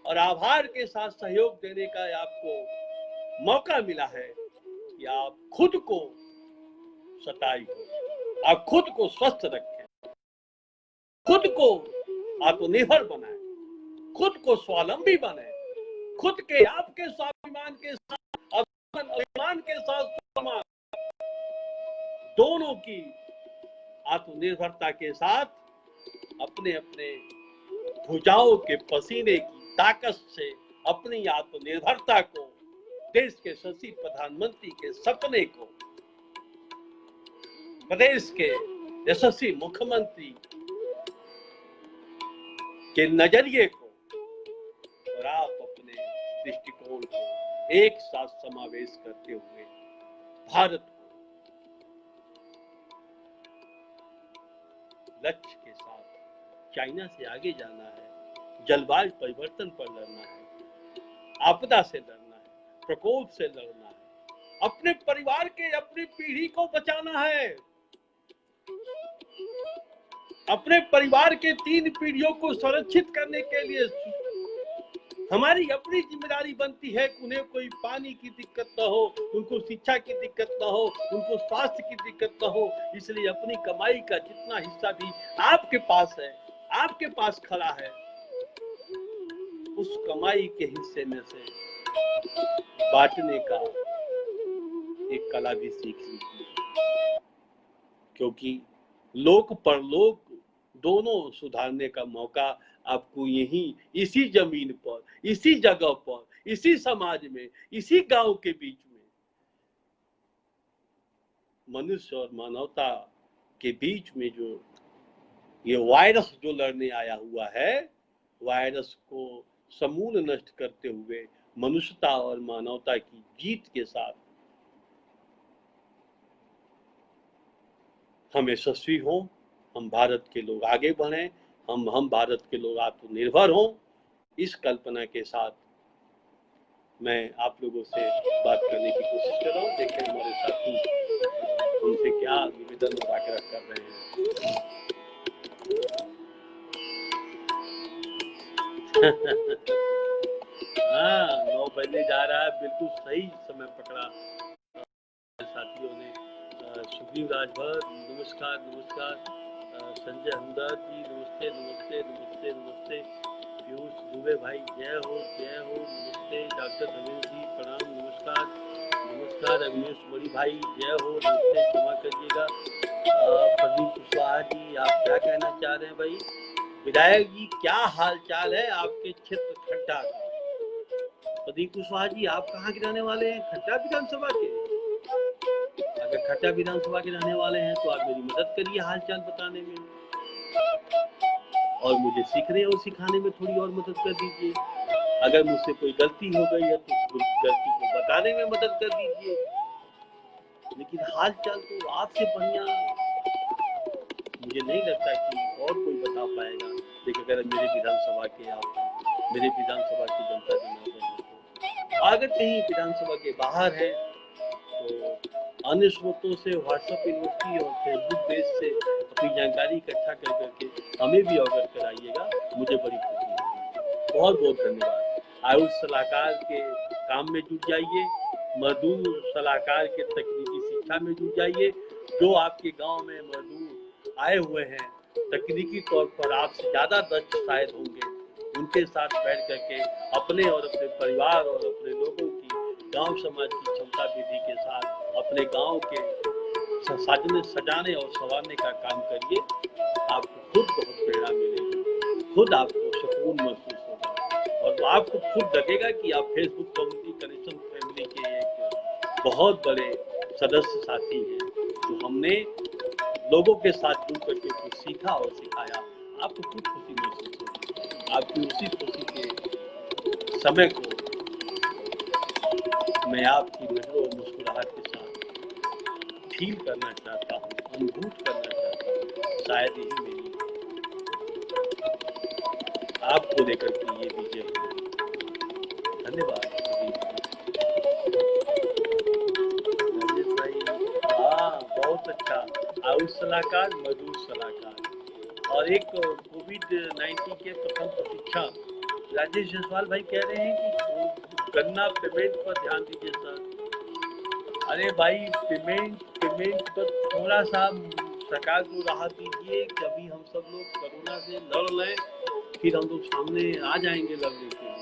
और आभार के साथ सहयोग देने का आपको मौका मिला है कि आप खुद को सताई हो, आप खुद को स्वस्थ रखें, खुद को आत्मनिर्भर बनाएं, खुद को स्वावलंबी बने, खुद के आपके स्वाभिमान के साथ, अभिमान के साथ दोनों की आत्मनिर्भरता के साथ अपने भुजाओं के पसीने की ताकत से अपनी आत्मनिर्भरता को, देश के यशस्वी प्रधानमंत्री के सपने को, प्रदेश के यशस्वी मुख्यमंत्री के नजरिए को और आप अपने दृष्टिकोण को एक साथ समावेश करते हुए भारत को लक्ष्य के साथ चाइना से आगे जाना है, जलवायु परिवर्तन पर लड़ना है, आपदा से लड़ना है, प्रकोप से लड़ना है, अपने परिवार के, अपनी पीढ़ी को बचाना है। अपने परिवार के 3 पीढ़ियों को संरक्षित करने के लिए हमारी अपनी जिम्मेदारी बनती है कि उन्हें कोई पानी की दिक्कत न हो, उनको शिक्षा की दिक्कत न हो, उनको स्वास्थ्य की दिक्कत न हो। इसलिए अपनी कमाई का जितना हिस्सा भी आपके पास है, आपके पास खड़ा है, उस कमाई के हिस्से में से बांटने का एक कला भी सीख लीजिए, क्योंकि लोक परलोक दोनों सुधारने का मौका आपको यहीं इसी जमीन पर, इसी जगह पर, इसी समाज में, इसी गांव के बीच में, मनुष्य और मानवता के बीच में जो ये वायरस जो लड़ने आया हुआ है, वायरस को समूल नष्ट करते हुए मनुष्यता और मानवता की जीत के साथ हम यशस्वी हों, हम भारत के लोग आगे बढ़ें, हम भारत के लोग आत्मनिर्भर हों, इस कल्पना के साथ मैं आप लोगों से बात करने की कोशिश कर रहा हूँ। देखें हमारे साथी उनसे क्या निवेदन और आग्रह कर रहे हैं। हाँ, 9 बजने जा रहा है, बिल्कुल सही समय पकड़ा साथियों ने। सुखदेव राजभर नमस्कार, नमस्कार। संजय हमदर्द जी नमस्ते, नमस्ते, नमस्ते, नमस्ते। पीयूष दुबे भाई जय हो, जय हो, नमस्ते। डॉक्टर धर्मेंद्र जी प्रणाम, नमस्कार, नमस्कार। अग्नेश बड़ी भाई जय हो, नमस्ते, क्षमा करिएगा। प्रदीप कुशवाहा जी आप क्या कहना चाह रहे हैं भाई? विधायक जी क्या हाल चाल है आपके क्षेत्र खड्डा का? प्रदीप कुशवाहा जी आप कहाँ के रहने वाले हैं? खड्डा विधानसभा के? अगर खड्डा विधानसभा के रहने वाले हैं तो आप मेरी मदद करिए हालचाल बताने में, और मुझे सीखने और सिखाने में थोड़ी और मदद कर दीजिए। अगर मुझसे कोई गलती हो गई है तो उस गलती को बताने में मदद कर दीजिए। लेकिन हालचाल तो आपसे बढ़िया मुझे नहीं लगता कि और कोई बता पाएगा। लेकिन अगर मेरे विधानसभा के आप मेरे विधानसभा की जनता जनार्दन है तो अगर कहीं विधानसभा के बाहर है तो अन्य स्रोतों से, व्हाट्सएप यूनिवर्सिटी और फेसबुक पेज से अपनी जानकारी इकट्ठा कर करके हमें भी अवगत कराइएगा, मुझे बड़ी खुशी होगी। बहुत बहुत धन्यवाद। आयुष सलाहकार के काम में जुट जाइए, मजदूर सलाहकार के तकनीकी शिक्षा में जुट जाइए। जो आपके गांव में मजदूर आए हुए हैं, तकनीकी तौर पर आपसे ज्यादा दक्ष शायद होंगे, उनके साथ बैठ करके अपने और अपने परिवार और अपने लोगों की, गांव समाज की क्षमता वृद्धि के साथ अपने गांव के सजाने और संवारने का काम करिए। आपको खुद बहुत प्रेरणा मिलेगी, खुद आपको सुकून महसूस होगा और आपको खुद लगेगा कि आप फेसबुक कम्युनिटी कनेक्शन फैमिली के एक बहुत बड़े सदस्य साथी हैं, जो हमने लोगों के साथ जुड़ करके कुछ सीखा और सिखाया। आपको खुद खुशी महसूस होगी। आपकी उसी खुशी के समय को मैं आपकी नजरों और मुस्कुराहट के साथ फील करना चाहता हूँ, अनुभूत करना चाहता हूँ। शायद यही मेरी आपको लेकर के ये विजय होगी। धन्यवाद राजेश भाई। हाँ बहुत अच्छा। आयुष सलाहकार, मजदूर सलाहकार और एक कोविड-19 के प्रथम प्रशिक्षण। राजेश जायसवाल भाई कह रहे हैं कि गन्ना पेमेंट पर ध्यान दीजिए सर। अरे भाई पेमेंट पर थोड़ा सा सरकार को राहत दीजिए कि अभी हम सब लोग कोरोना से लड़ लें, फिर हम लोग सामने आ जाएंगे लड़ने के लिए।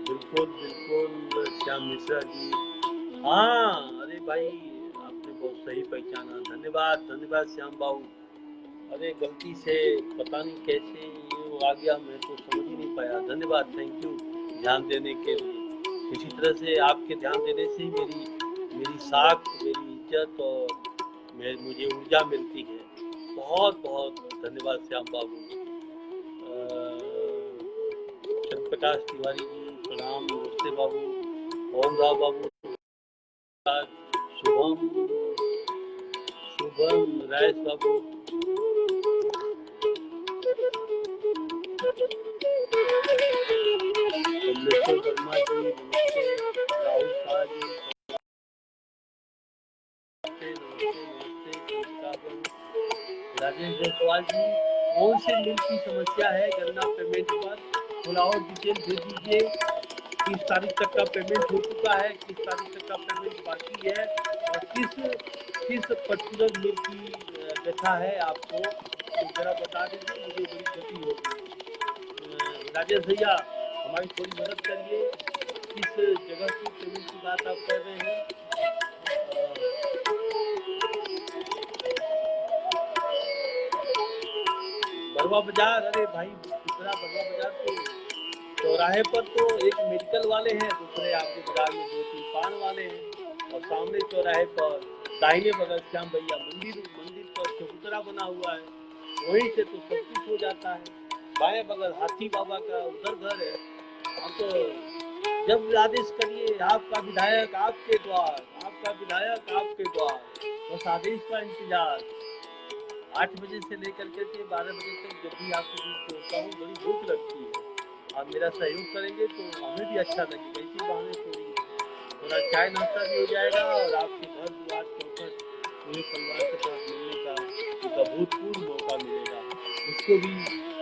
बिल्कुल बिल्कुल श्याम मिश्रा जी। हाँ अरे भाई आपने बहुत सही पहचाना। धन्यवाद धन्यवाद श्याम बाबू। अरे गलती से पता नहीं कैसे ये आ गया, मैं तो समझ ही नहीं पाया। धन्यवाद, थैंक यू ध्यान देने के लिए। इसी तरह से आपके ध्यान देने से ही मेरी साख, मेरी इज्जत और मुझे ऊर्जा मिलती है। बहुत बहुत धन्यवाद श्याम बाबू। प्रकाश तिवारी जी प्रणाम, नमस्ते बाबू। ओम राव बाबू, शुभम शुभम राय बाबू, कमलेश्वर वर्मा जी, नमस्ते। राहुल शाह जी, राजेश जायसवाल जी, कौन से लिंक की समस्या है गन्ना पेमेंट पर? थोड़ा और डिटेल दे दीजिए। किस तारीख तक का पेमेंट हो चुका है, किस तारीख तक का पेमेंट बाकी है, और किस पर्टिकुलर लिंक की व्यथा है आपको, तो जरा बता दीजिए, मुझे बड़ी क्षति होगी। राजेश भैया, हमारी थोड़ी मदद करिए। किस जगह की पेमेंट की बात आप कर रहे हैं? बरवा बाजार, अरे भाई दूसरा बरवा बाजार तो चौराहे पर तो एक मेडिकल वाले हैं, दूसरे आपके बाजार में 2-3 पान वाले हैं, और सामने चौराहे पर दाहिने बगल श्याम भैया मंदिर पर चबूतरा बना हुआ है, वहीं से तो सब कुछ हो जाता है। बाएं बगल हाथी बाबा का उधर घर है। आप तो जब आदेश करिए, आपका विधायक आपके द्वार, आपका विधायक आपके द्वार, बस आदेश का इंतजार। 8 बजे से लेकर के 12 बजे तक जब भी आपके बीच होता हूँ, बड़ी भूख लगती है। आप मेरा सहयोग करेंगे तो हमें भी अच्छा लगेगा। इसी बहाने थोड़ा चाय नाश्ता भी हो जाएगा, और आपके घर द्वार चौखट पूरे परिवार के साथ मिलने का एक अभूतपूर्व मौका मिलेगा। उसको भी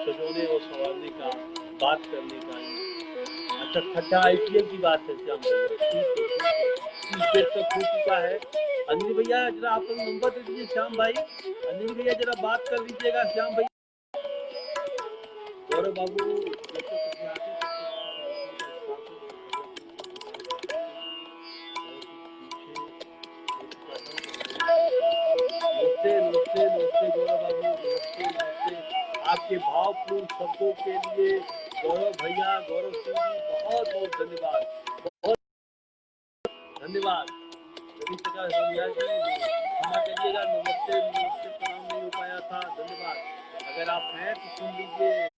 सजोने और संवारने का, बात करने का। अच्छा, खड्डा IPL की बात है श्याम भैया, ठीक है। 30 देर तक हो चुका है। अनिल भैया जरा आप नंबर दे दीजिए श्याम भाई। अनिल भैया जरा बात कर लीजिएगा श्याम भैया। गौरव बाबू, नमस्ते गौरव बाबू, नमस्ते। आपके भावपूर्ण शब्दों के लिए गौरव भैया, गौरव सिंह जी, बहुत बहुत धन्यवाद, बहुत धन्यवाद। क्षमा करिएगा, नमस्ते प्रणाम नहीं हो पाया था, धन्यवाद। अगर आप हैं तो सुन लीजिए।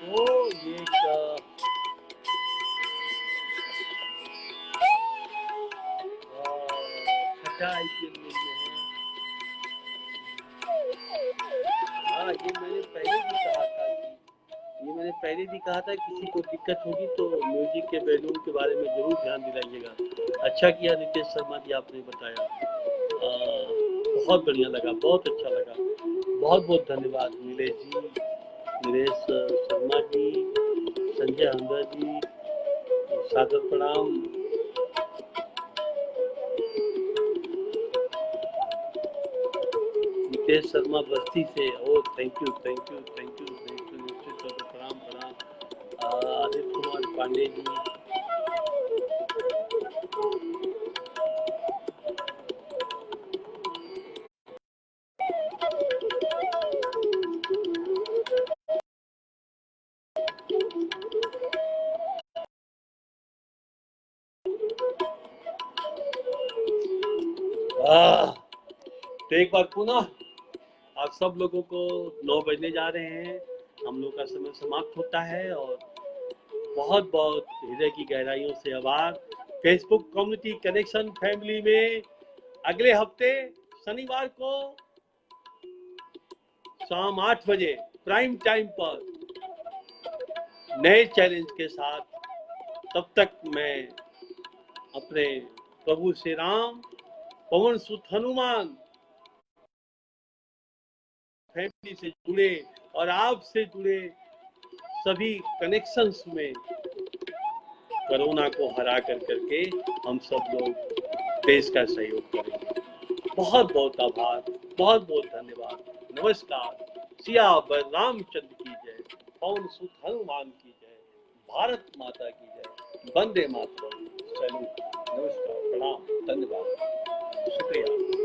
तो ये छठा IPL में है। हाँ, मैंने पहले भी कहा था किसी को दिक्कत होगी तो म्यूजिक के बैलून के बारे में जरूर ध्यान दिलाइएगा। अच्छा किया नितेश शर्मा जी आपने बताया, बहुत बढ़िया लगा, बहुत अच्छा लगा। बहुत बहुत धन्यवाद नीलेश जी, नीलेश शर्मा जी, संजय हंदा जी, सादर प्रणाम। नितेश शर्मा बस्ती से, ओ थैंक यू। प्रणाम। आदित्य कुमार पांडे जी, तो एक बार पुनः आप सब लोगों को 9 बजने जा रहे हैं, हम लोग का समय समाप्त होता है, और बहुत बहुत हृदय की गहराइयों से आभार। फेसबुक कम्युनिटी कनेक्शन फैमिली में अगले हफ्ते शनिवार को शाम 8 बजे प्राइम टाइम पर नए चैलेंज के साथ, तब तक मैं अपने प्रभु श्री राम, पवन सुत हनुमान फैमिली से जुड़े और आपसे जुड़े सभी कनेक्शंस में कोरोना को हरा करके हम सब लोग देश का सहयोग करेंगे। बहुत बहुत आभार, बहुत बहुत धन्यवाद। नमस्कार। सियावर रामचंद्र की जय, पवन सुत हनुमान की जय, भारत माता की जय, वंदे मातरम। सैल्यूट, नमस्कार, प्रणाम, धन्यवाद, शुक्रिया।